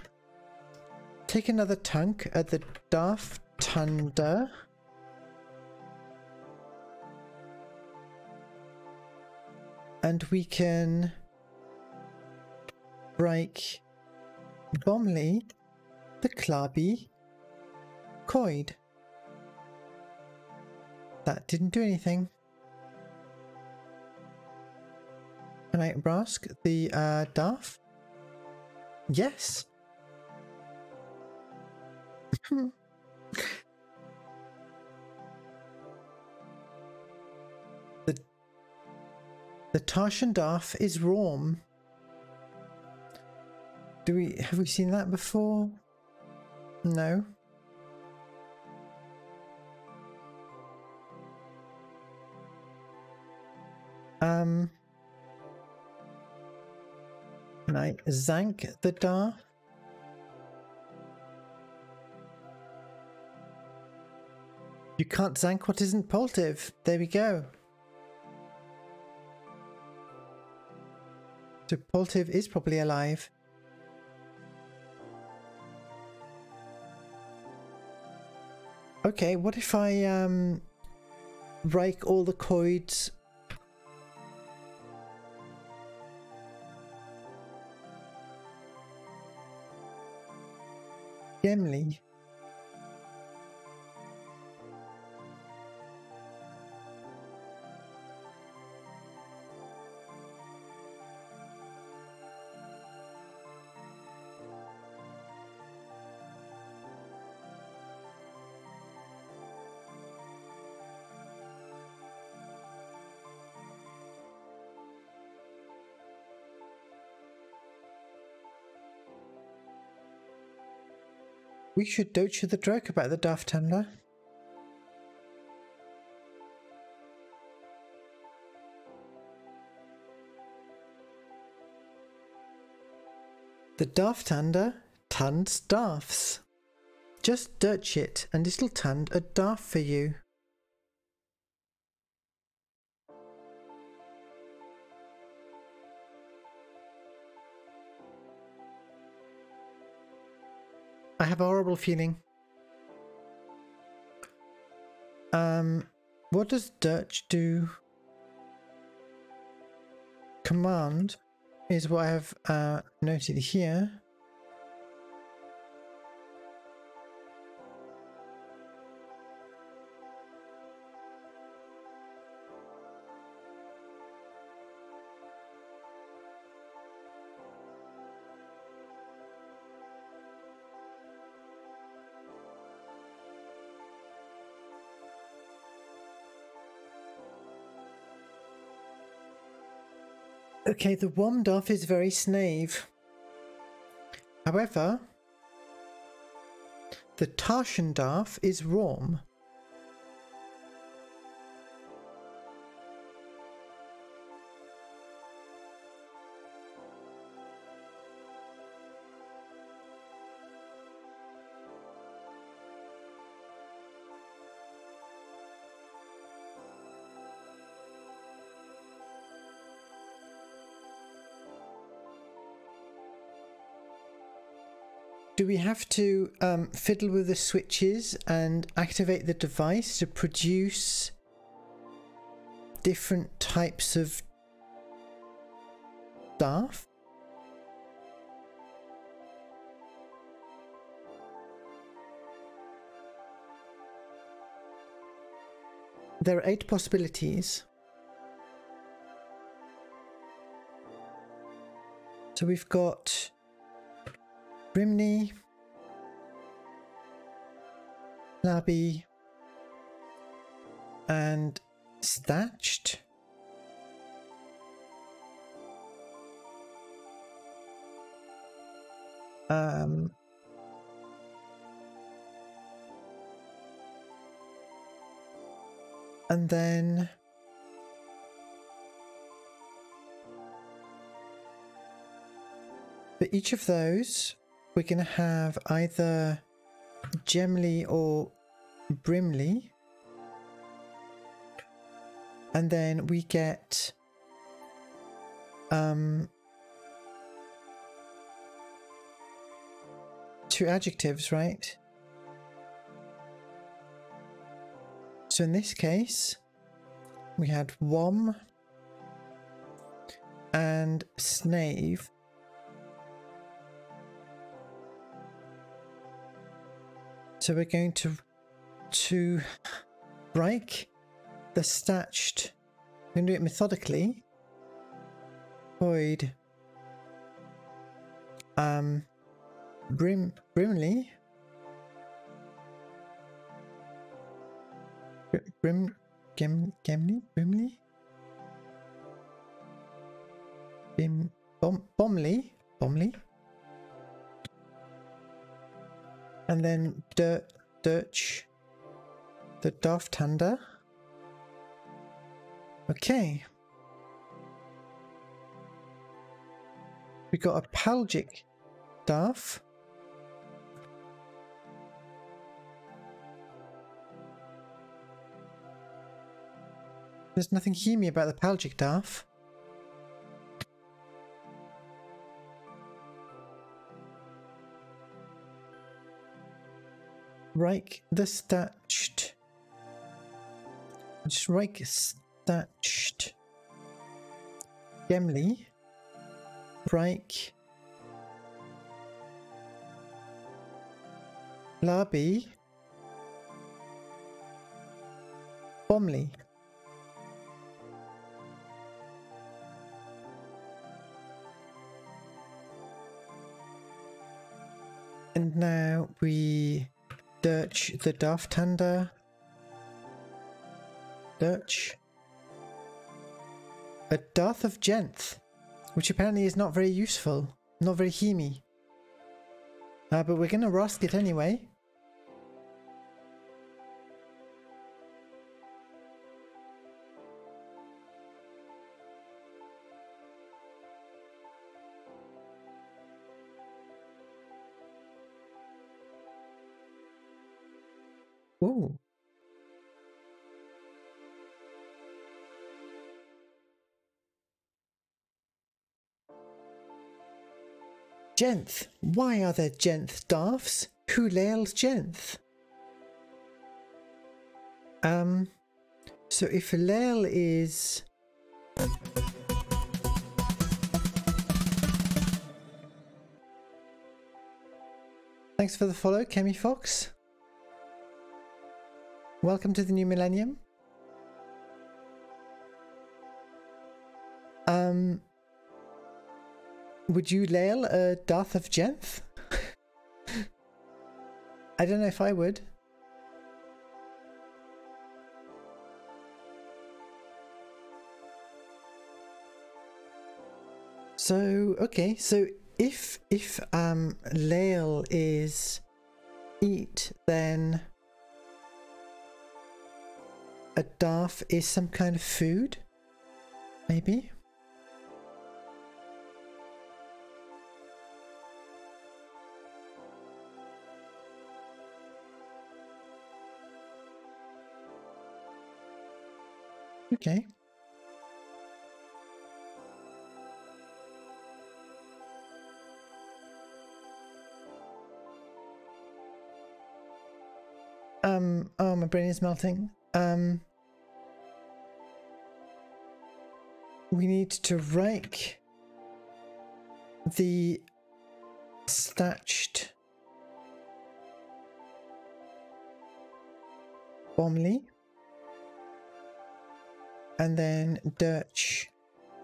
A: take another tunk at the Daftanda. And we can break Bomley, the Klabi, Coid. That didn't do anything. Can I Brask the Darf? Yes. The Tarshandaf is Rorm. Have we seen that before? No. Can I Zank the Dar? You can't Zank what isn't Poltiv. There we go. So Poltiv is probably alive. Okay, what if I rake all the Coids? Gemli. We should doach the joke about the Daft Handler. The Daft Handler tans Dafts. Just dirch it and it'll tand a Daft for you. I have a horrible feeling. What does Dirch do? Command is what I have noted here. Okay, the Womdorf is very snave. However, the Tarshandaf is Rorm. Do we have to fiddle with the switches and activate the device to produce different types of staff? There are 8 possibilities. So we've got Brimney, Labby, and Statched. And then For each of those, we're going to have either gemly or brimly. And then we get two adjectives, right? So in this case, we had wom and snave. So we're going to break the statched. We're going to do it methodically. Void brimly. Brimley? Bomley. And then Dirch, the Daftander. Okay. We got a Palgic Daf. There's nothing Hemi about the Palgic Daf. Reich the statched. Just Reich statched. Gemly. Reich. Labi. Bomley. And now we Dirch the Daftander. Dirch. A Darth of Genth, which apparently is not very useful, not very Hemi. But we're going to Rask it anyway. Ooh. Genth. Why are there Genth Darfs? Who lails Genth? So if lail is... Thanks for the follow, Kemi Fox. Welcome to the new millennium. Would you lail a Darth of Genth? I don't know if I would. So okay, so if lail is eat, then a Darth is some kind of food, maybe. Okay. Oh, my brain is melting. We need to rank the statched Bomley. And then Dirch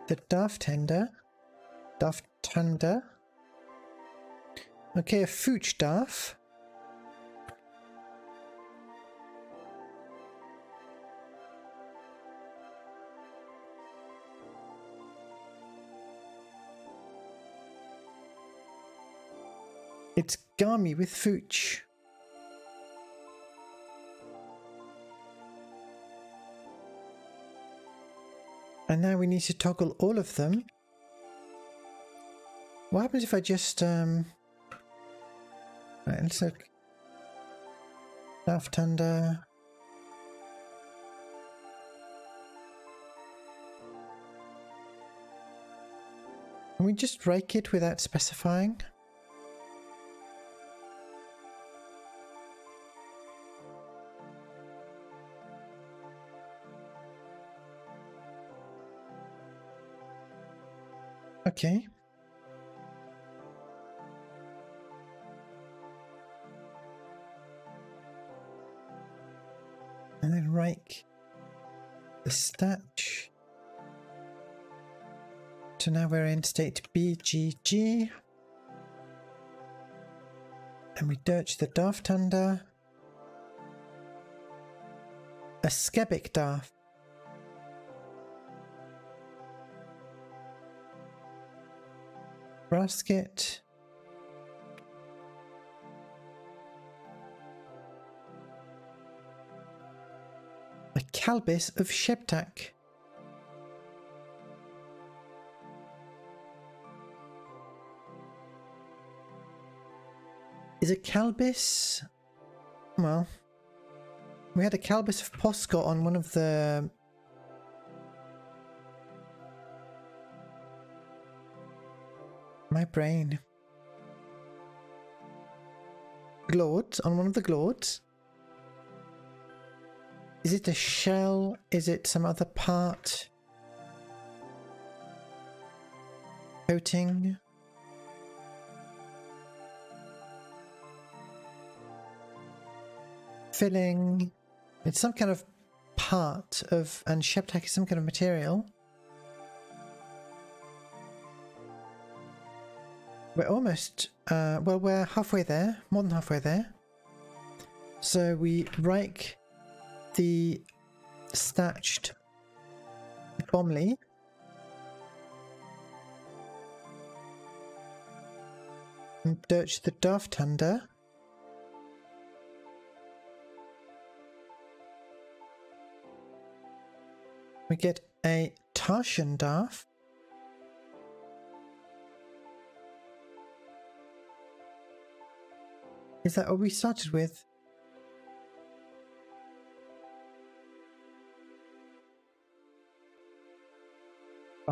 A: the Daftander. Okay, a Fooch Daf. It's Gami with Fooch. And now we need to toggle all of them. What happens if I just right, let's look. Left under. Can we just rake it without specifying? Okay. And then rake the statch. So now we're in state BGG. And we dirge the daft under. A skebic daft. Basket. A Calbis of Shebtak. Is a Calbis... Well, we had a Calbis of Poscot on one of the... My brain. Glords, on one of the Glords. Is it a shell? Is it some other part? Coating. Filling. It's some kind of part of, and Shebtak is some kind of material. We're almost, well, we're halfway there, more than halfway there. So we rake the statched Bomley. And dirge the daft under. We get a Tarshan daft. Is that what we started with?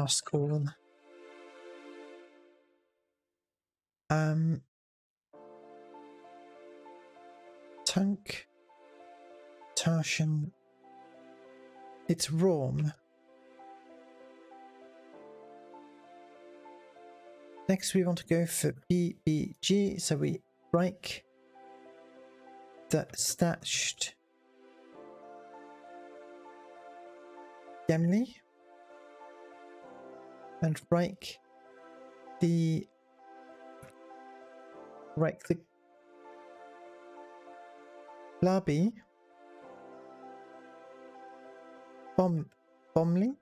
A: School. Tank. Tarshan. It's Rom. Next we want to go for BBG, so we break the statched Gemini and break the Blaby Bomley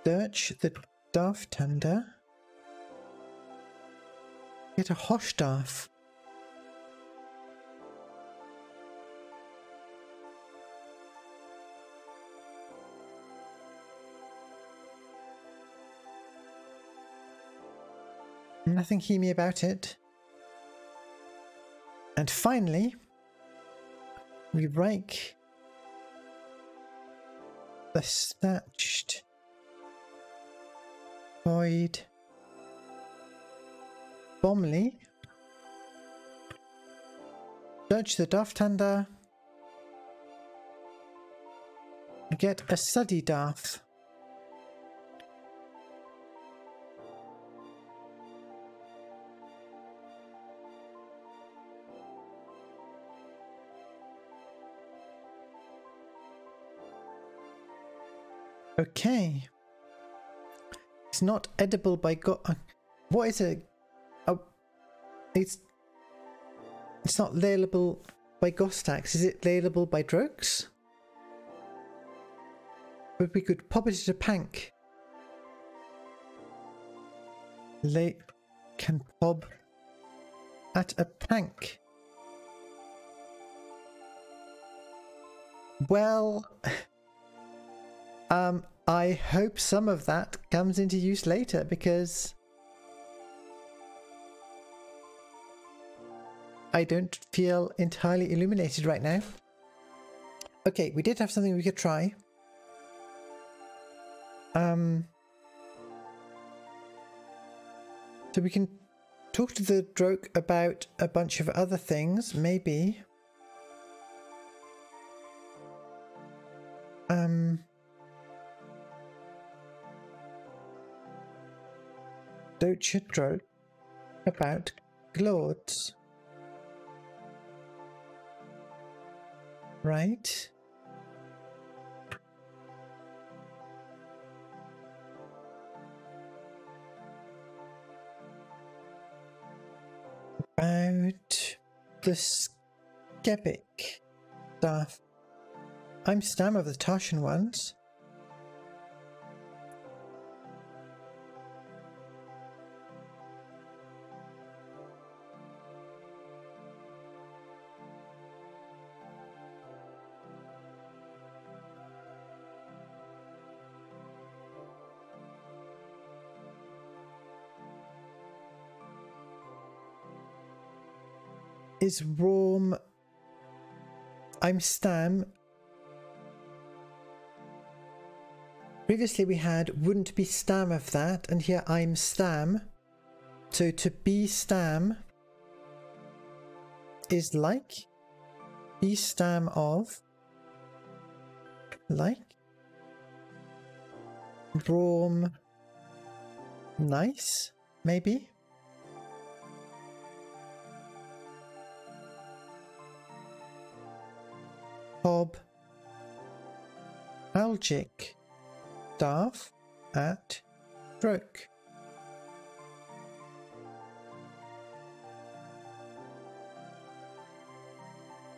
A: dirge the daft under. Get a Hoshdaff. Nothing heamy about it. And finally, we rake the statched Void Bomley. Judge the daft under. Get a Suddy daft. Okay. It's not edible by what is it? Oh, it's not layable by Gostak. Is it layable by drugs? But we could pop it at a pank. Can pop at a pank. Well, I hope some of that comes into use later, because I don't feel entirely illuminated right now. Okay, we did have something we could try. So we can talk to the Droke about a bunch of other things, maybe. Docha Droke about Glords. Right? About the Skeptic stuff. I'm Stam of the Tarshan ones. Is Rorm... I'm Stam. Previously we had wouldn't be Stam of that, and here I'm Stam. So to be Stam is like. Be Stam of. Like. Rorm. Nice, maybe. Bob. Algic. Staff at Droke.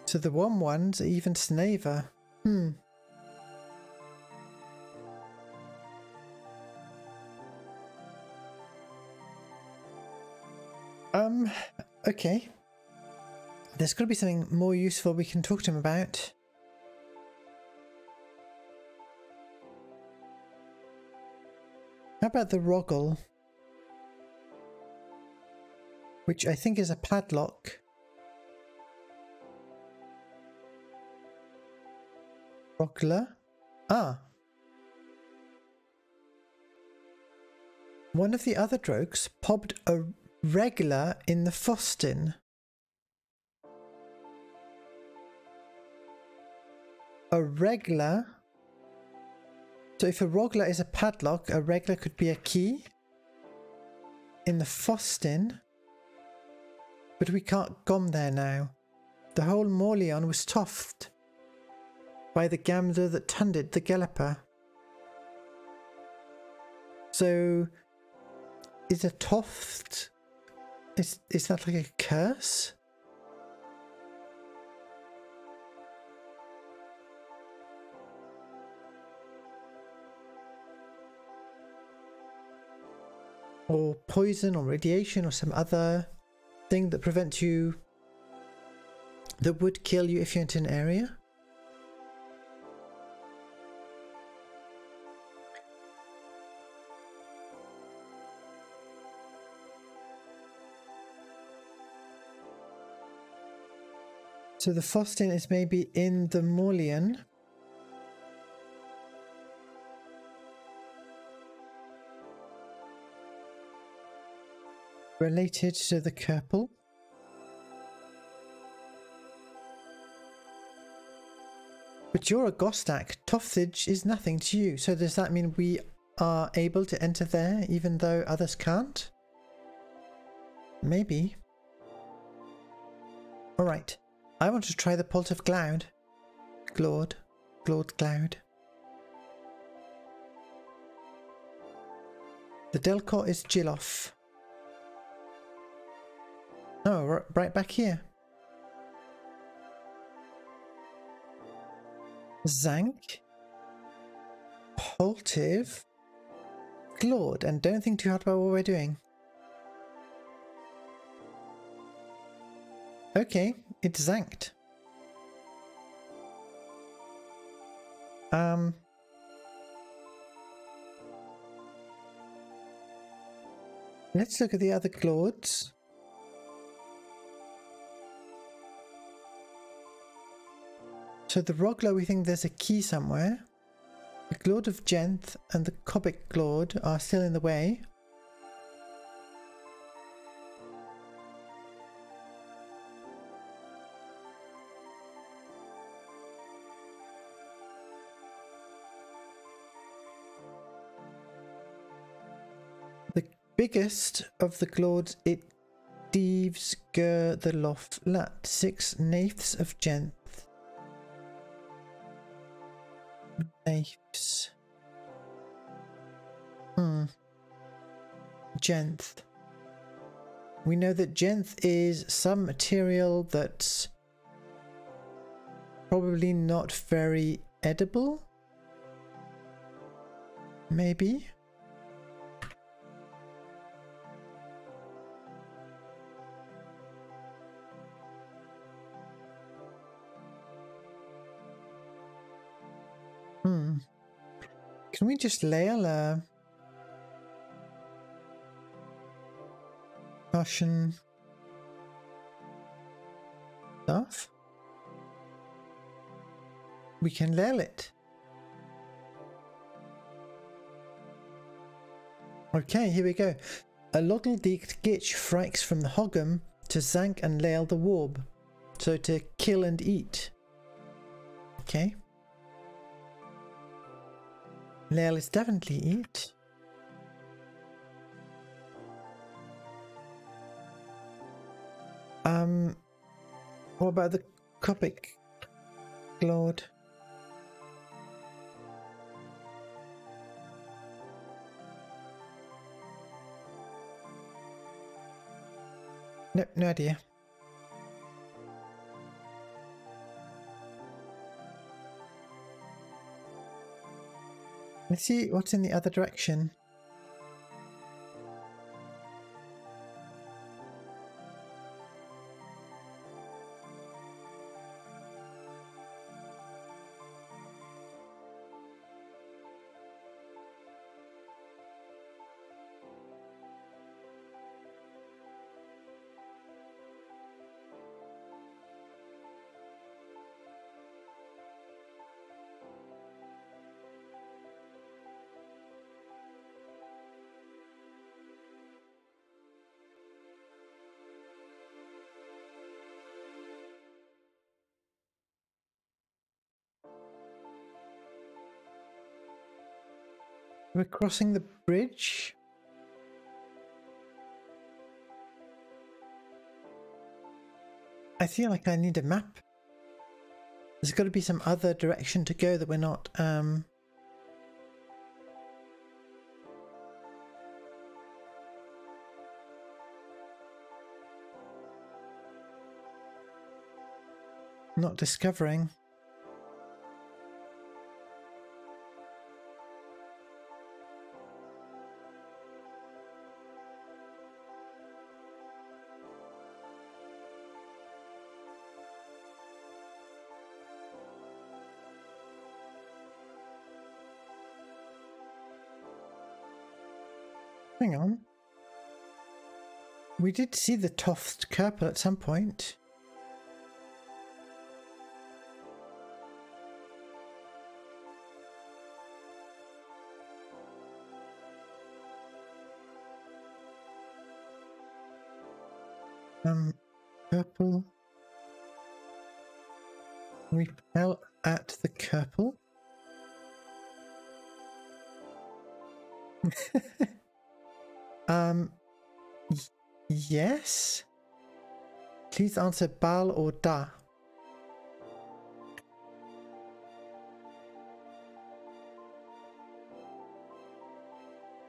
A: So the ones are even Snaver. Okay. There's got to be something more useful we can talk to him about. How about the Roggle? Which I think is a padlock. Roggler? Ah. One of the other Drokes popped a regular in the Fostin. A regular? So if a Roggler is a padlock, a regular could be a key in the Fostin. But we can't gom there now. The whole Morleon was toffed by the Gamda that tunded the Gelliper. So is a toft, is that like a curse? Or poison or radiation or some other thing that prevents you, that would kill you if you enter an area? So the Fostin is maybe in the Morleon. Related to the Kerpel. But you're a Gostak. Toffage is nothing to you. So does that mean we are able to enter there even though others can't? Maybe. Alright. I want to try the Pult of Cloud. Glord Cloud. The Delcor is Jiloff. Oh, right back here. Zank. Poltiv. Glord. And don't think too hard about what we're doing. Okay, it's Zanked. Let's look at the other Claudes. So the Rogla, we think there's a key somewhere. The Claude of Genth and the Cobic Claude are still in the way. The biggest of the Claudes, it Deves Ger the Loft Lat, 6 Naths of Genth. Naths. Genth. We know that Genth is some material that's probably not very edible. Maybe. Can we just layer Russian stuff? We can layer it. Okay, here we go. A lottel dicht gitch frikes from the Hoggum to zank and lail the warb. So to kill and eat. Okay. Lail is definitely eat. What about the Copic Claude? No, no idea. Let's see what's in the other direction. We're crossing the bridge. I feel like I need a map. There's got to be some other direction to go that we're not not discovering. Hang on. We did see the Toft Kerpel at some point. Kerpel. Repel at the Kerpel. Yes. Please answer Bal or Da.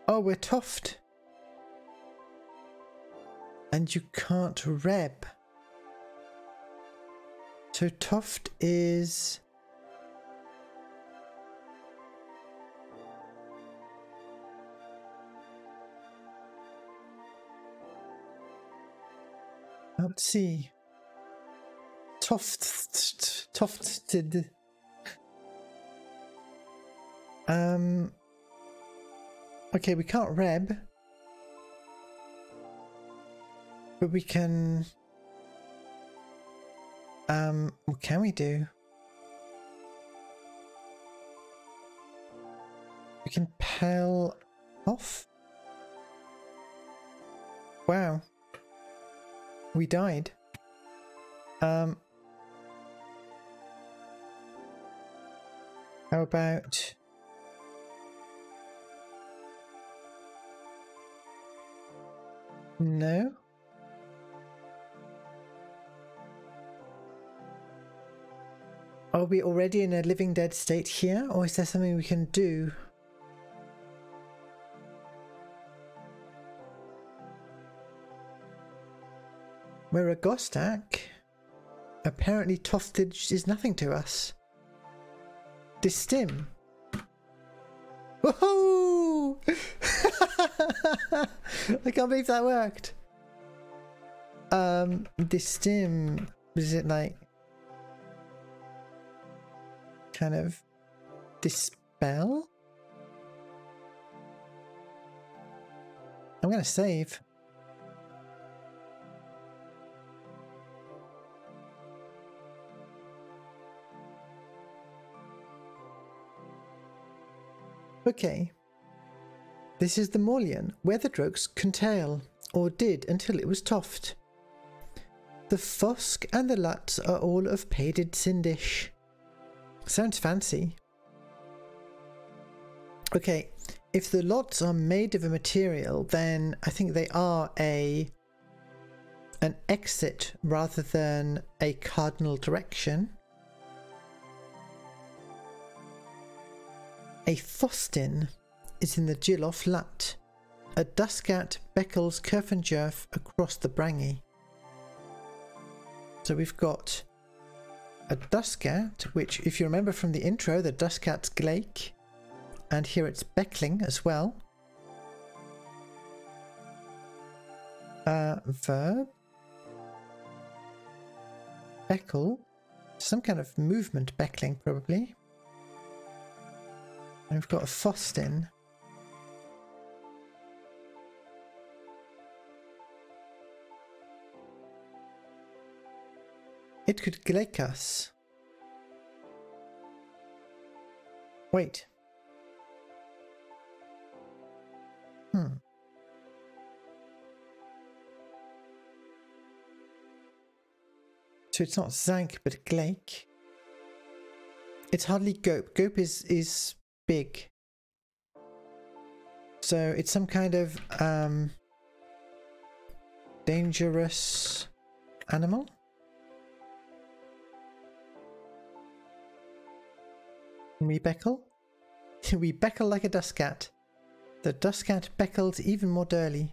A: Oh, we're Toft. And you can't Reb. So Toft is... Let's see. Tofted. Okay, we can't Reb. But we can... what can we do? We can peel off. Wow. We died. How about... No? Are we already in a living dead state here, or is there something we can do? We're a Gostak. Apparently toftage is nothing to us. Distim. Woohoo! I can't believe that worked. Distim. Is it like kind of dispel? I'm gonna save. Okay. This is the Maulian, where the drugs can tail, or did until it was toffed. The Fosk and the Lats are all of painted Sindish. Sounds fancy. Okay, if the lots are made of a material, then I think they are an exit rather than a cardinal direction. A Fostin is in the Jilof Lat, a Duskat Beckles Kerfenjerf across the Brangy. So we've got a Duskat, which if you remember from the intro, the Duskat's Glake, and here it's Beckling as well. Verb. Beckle. Some kind of movement Beckling probably. And we've got a Fostin. It could glake us. Wait. So it's not Zank but glake. It's hardly Gope. Gope is big. So it's some kind of dangerous animal. We beckle? We beckle like a Duskat. The Duskat beckles even more dirly.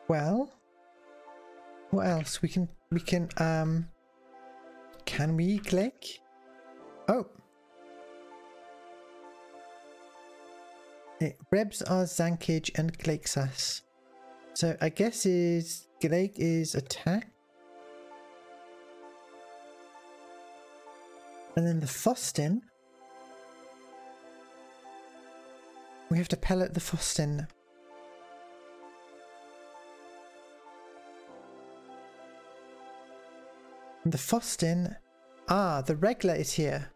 A: Well, what else? We can we glake? Oh. Rebs are Zankage and Glakesas. So I guess Glake is attack. And then the Fostin. We have to pellet the Fostin. And the Fostin. Ah, the Regla is here.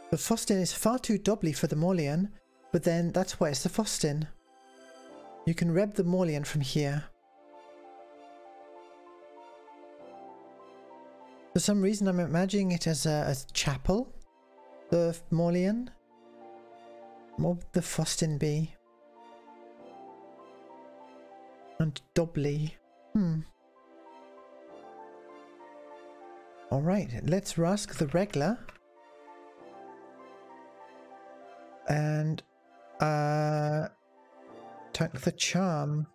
A: The Fostin is far too doubly for the Maulian, but then that's why it's the Fostin. You can reb the Maulian from here. For some reason I'm imagining it as a chapel, the Maulian. What would the Fostin be? And doubly. Alright, let's rask the Regla. And tank the charm.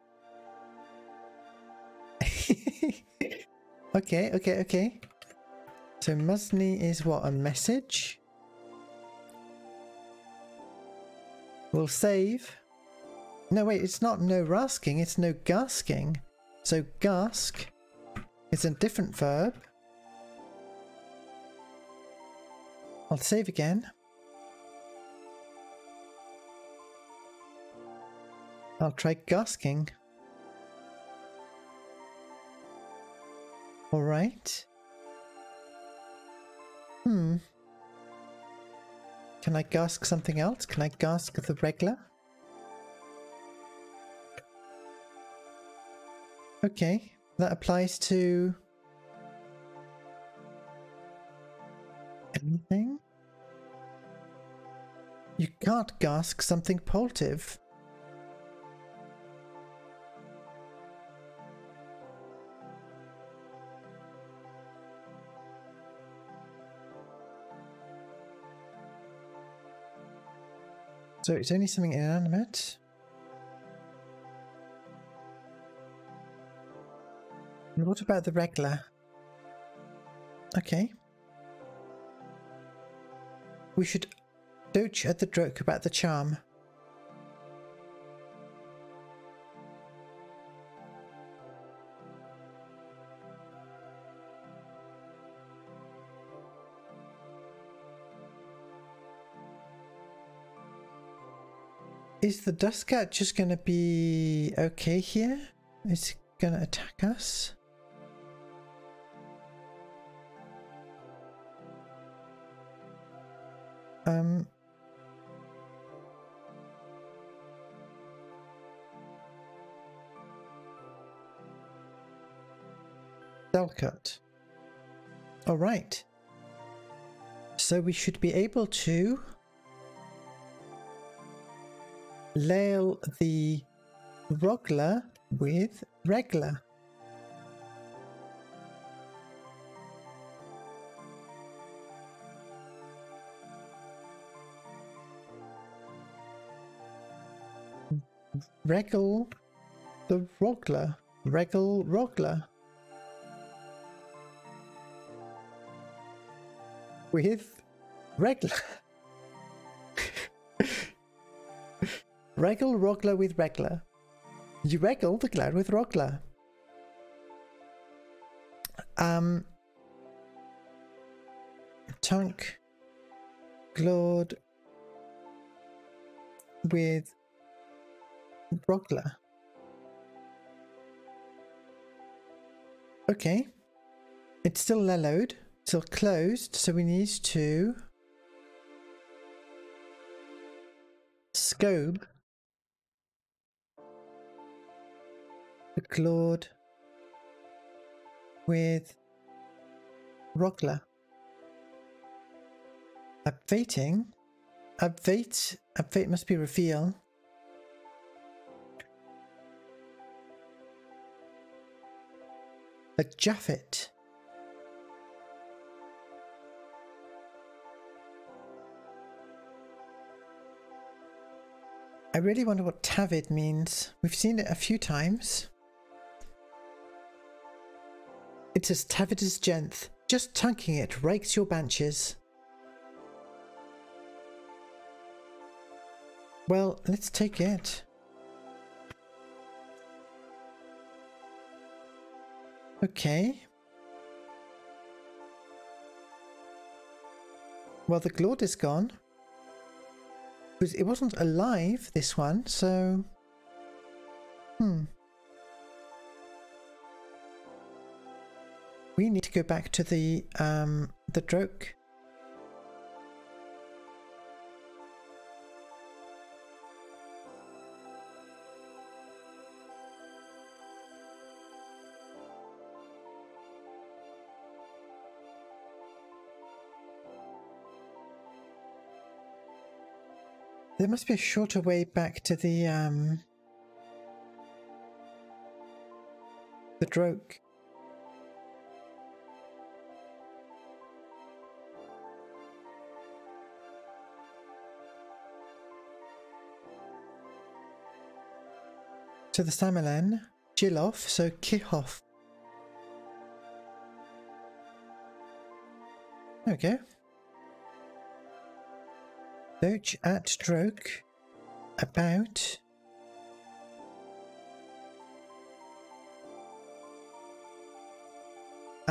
A: Okay. So Muzni is what, a message? We'll save. No, wait, it's not no rasking, it's no gasking. So gask is a different verb. I'll save again. I'll try gasking. All right. Can I gask something else? Can I gask the regular? Okay, that applies to anything. You can't gask something positive. So it's only something inanimate. And what about the regular? Okay. We should doge at the joke about the charm. Is the dust cat just going to be okay here? Is it going to attack us? Delicate. All right. So we should be able to lail the rogler with regler. Reggle the rogler. Reggle rogler. With regler. Reggle rogler with regler. You reggle the cloud with rogler. Tunk glord with rogler. Okay. It's still lelloed, still closed, so we need to scope the glord with rogler. Updating. Update must be reveal. A Jaffet. I really wonder what Tavid means. We've seen it a few times. It says Tavid is genth. Just tunking it rakes your benches. Well, let's take it. Okay. Well, the glord is gone. Because it wasn't alive, this one, so... We need to go back to the droke. There must be a shorter way back to the droke. To the Samalan, Jiloff, so Kihoff. There we go. Doge at stroke about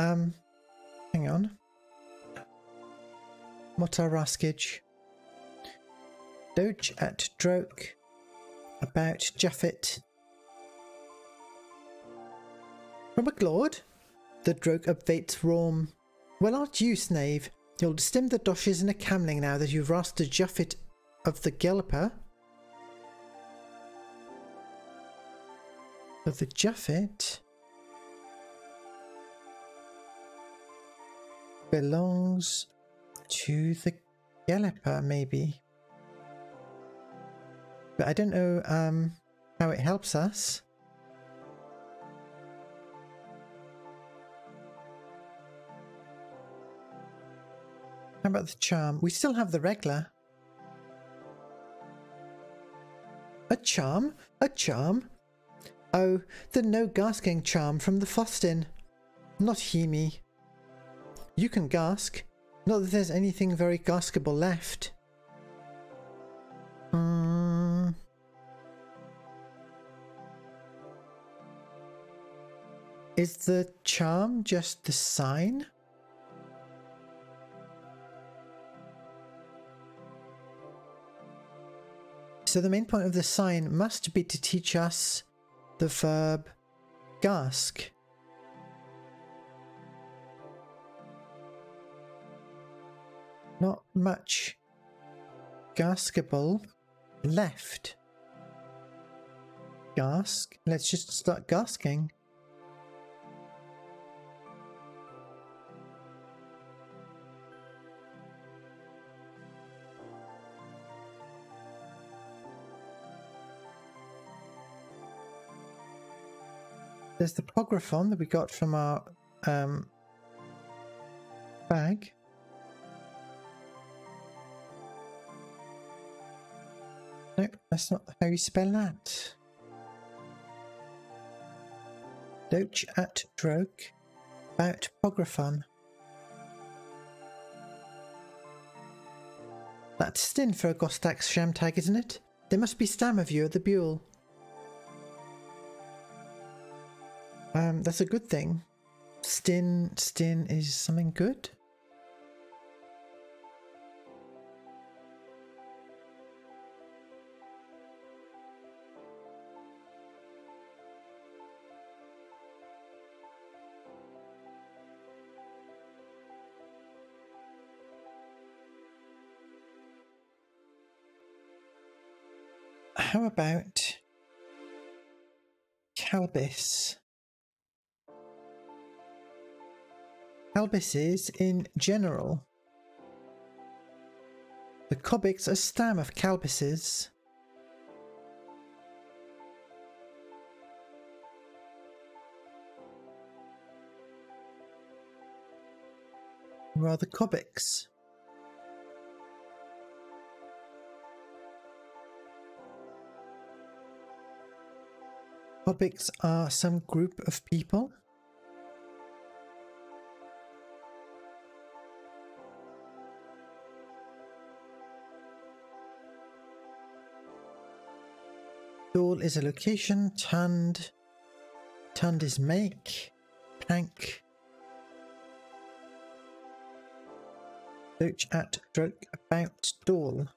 A: Hang on. Motar Raskij. Doge at Droke. About Jaffet. From a Glord? The Droke upvates Rom. Well, aren't you, Snave? You'll distim the doshes in a camling now that you've rasked the Jaffet of the Gelper. Of the Jaffet belongs to the Gelper, maybe. But I don't know how it helps us. How about the charm? We still have the regular. A charm? A charm? Oh, the no gasking charm from the Fostin. Not Hemi. You can gask. Not that there's anything very gaskable left. Is the charm just the sign? So the main point of the sign must be to teach us the verb gask. Not much gaskable left. Gask. Let's just start gasking. There's the pographon that we got from our bag. No, that's not how you spell that. Doge at Droke about pographon. That's Stin for a Gostak sham tag, isn't it? There must be Stam of you at the Buell. That's a good thing. Stin is something good. How about Calbis? Calbises in general. The Cobics are stam of Calbises. Who are the Cobics? Cobics are some group of people. Dol is a location. Tund is make. Plank. Doge at Droke about Dol.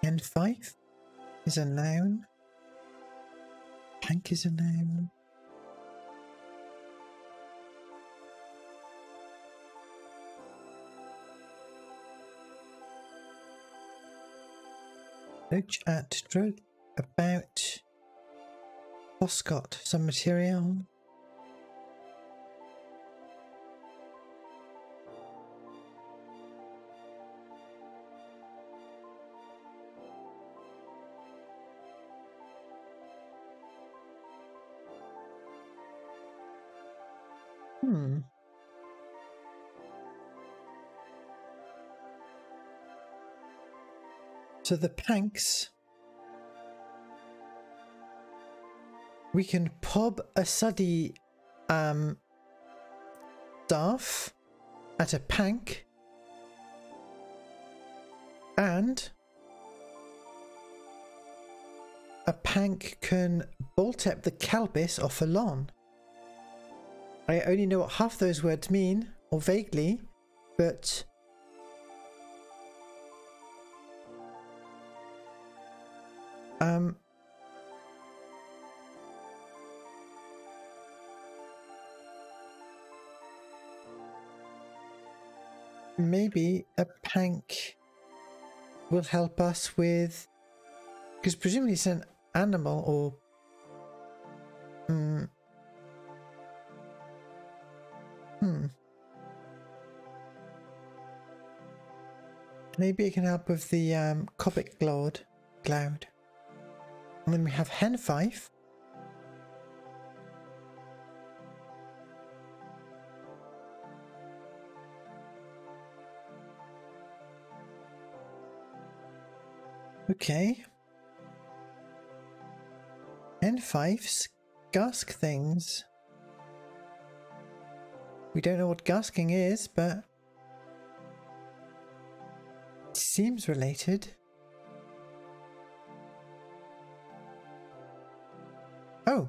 A: N5 is a noun. Plank is a noun. Doge at Droke about Oscott, some material. So the Panks, we can pub a suddy staff at a Pank, And a pank can boltep the calbis off a lawn. I only know what half those words mean, or vaguely, but maybe a pank will help us with, because presumably it's an animal or maybe it can help with the Copic Cloud. And then we have hen fife. Okay. Hen fifes, gask things. We don't know what gasking is, but it seems related. Oh.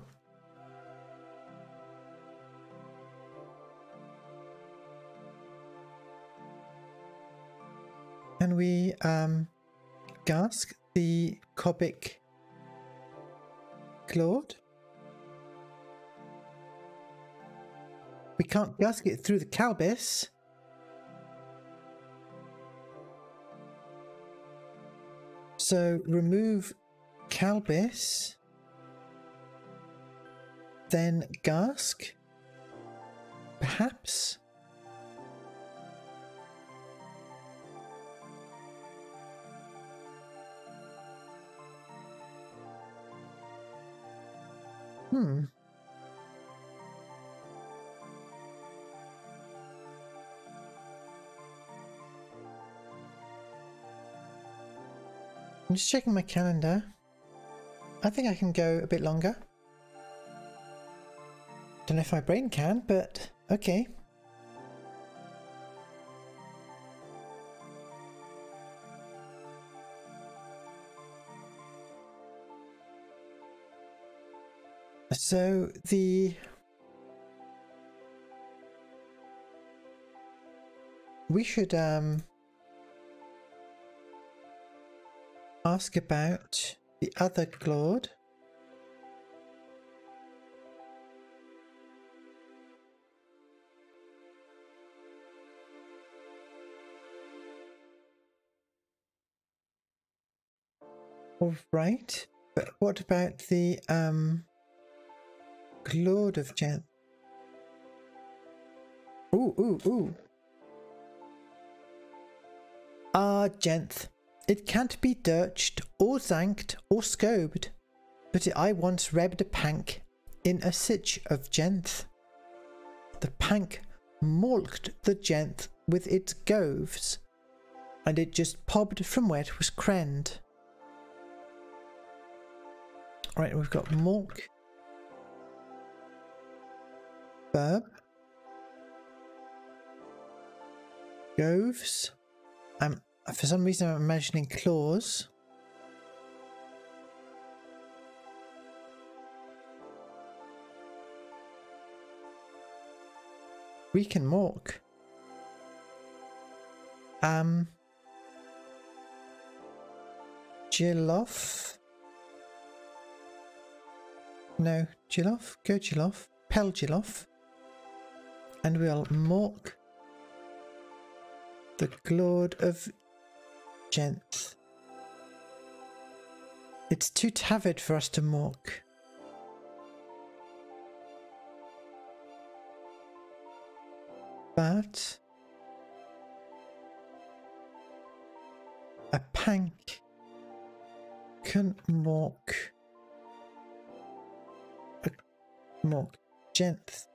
A: Can we gask the Copic Claude? We can't gask it through the calbis. So remove calbis, then gask, perhaps. I'm just checking my calendar. I think I can go a bit longer. Don't know if my brain can, but okay. So we should ask about the other Claude. All right, but what about the Claude of Gent? Ooh. Genth. It can't be dirched, or zanked, or scobed, but I once rebbed a pank in a sitch of Genth. The pank mulked the Genth with its goves, and it just pobbed from where it was crenned. Right, we've got mulk, verb, goves. For some reason I'm imagining claws. We can walk. Jiloff. No, Jiloff. Go Jiloff. Pel Jiloff. And we'll mork the Claude of Genth. It's too tavid for us to mork. But a pank can mork a mork Genth.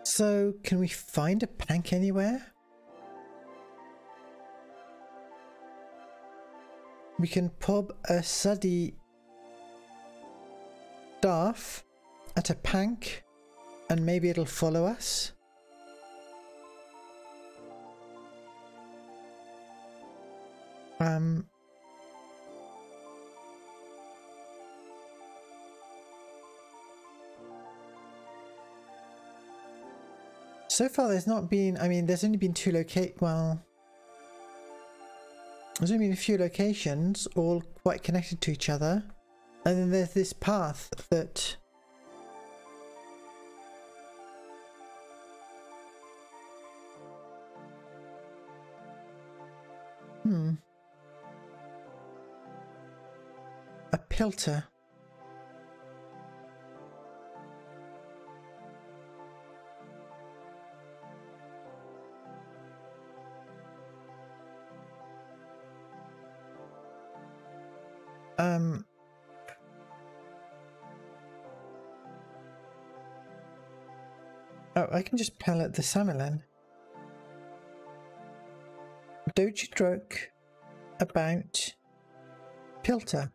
A: So, can we find a pank anywhere? We can pub a XYZZY staff at a pank and maybe it'll follow us. So far there's not been, I mean, there's only been there's only been a few locations, all quite connected to each other. And then there's this path that... A pilter. Oh, I can just pellet the salmon. Don't you joke about pilter.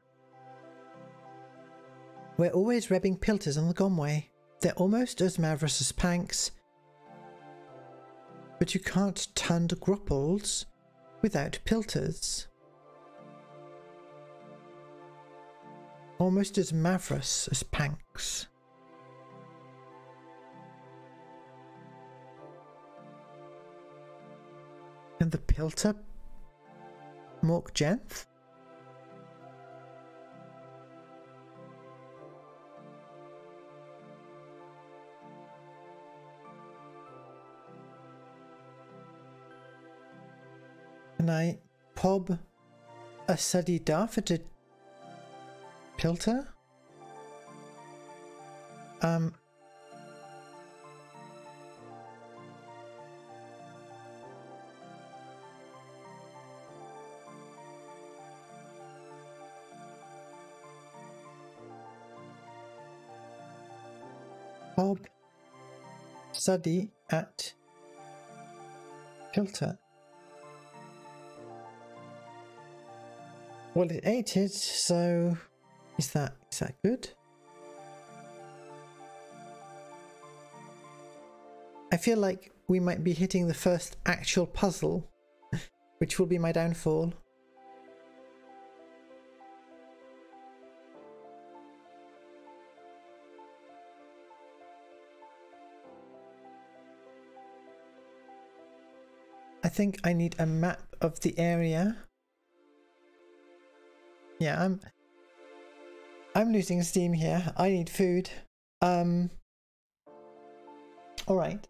A: We're always rebbing pilters on the Gomway. They're almost as marvellous as panks, but you can't tund gropples without pilters. Almost as marvellous as panks. And the pilter Mork Jenth? Can I pob a XYZZY daff at a pilter? Pob XYZZY at pilter. Well, it ate it, so is that good? I feel like we might be hitting the first actual puzzle, which will be my downfall. I think I need a map of the area. Yeah, I'm losing steam here. I need food. All right.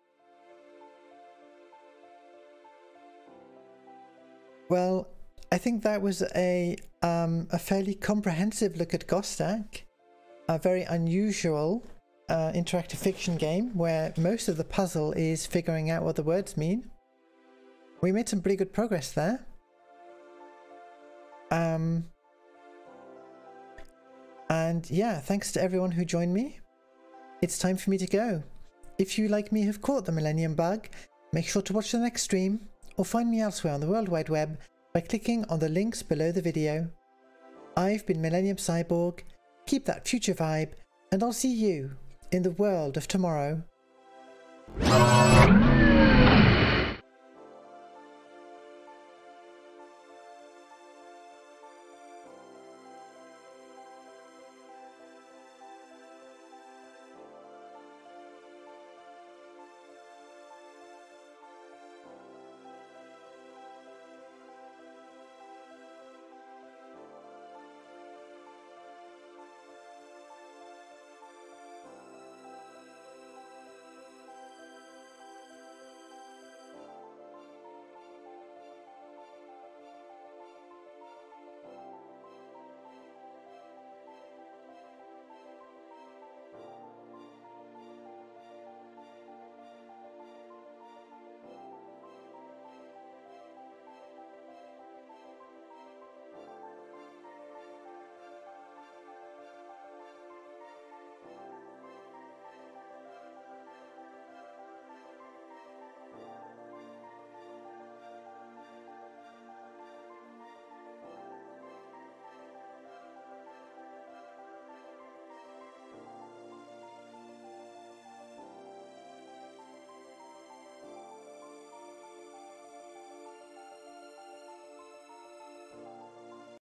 A: Well, I think that was a fairly comprehensive look at Gostak, a very unusual interactive fiction game where most of the puzzle is figuring out what the words mean. We made some pretty good progress there. And yeah, thanks to everyone who joined me. It's time for me to go. If you, like me, have caught the Millennium Bug, make sure to watch the next stream or find me elsewhere on the World Wide Web by clicking on the links below the video. I've been Millennium Cyborg, keep that future vibe, and I'll see you in the world of tomorrow.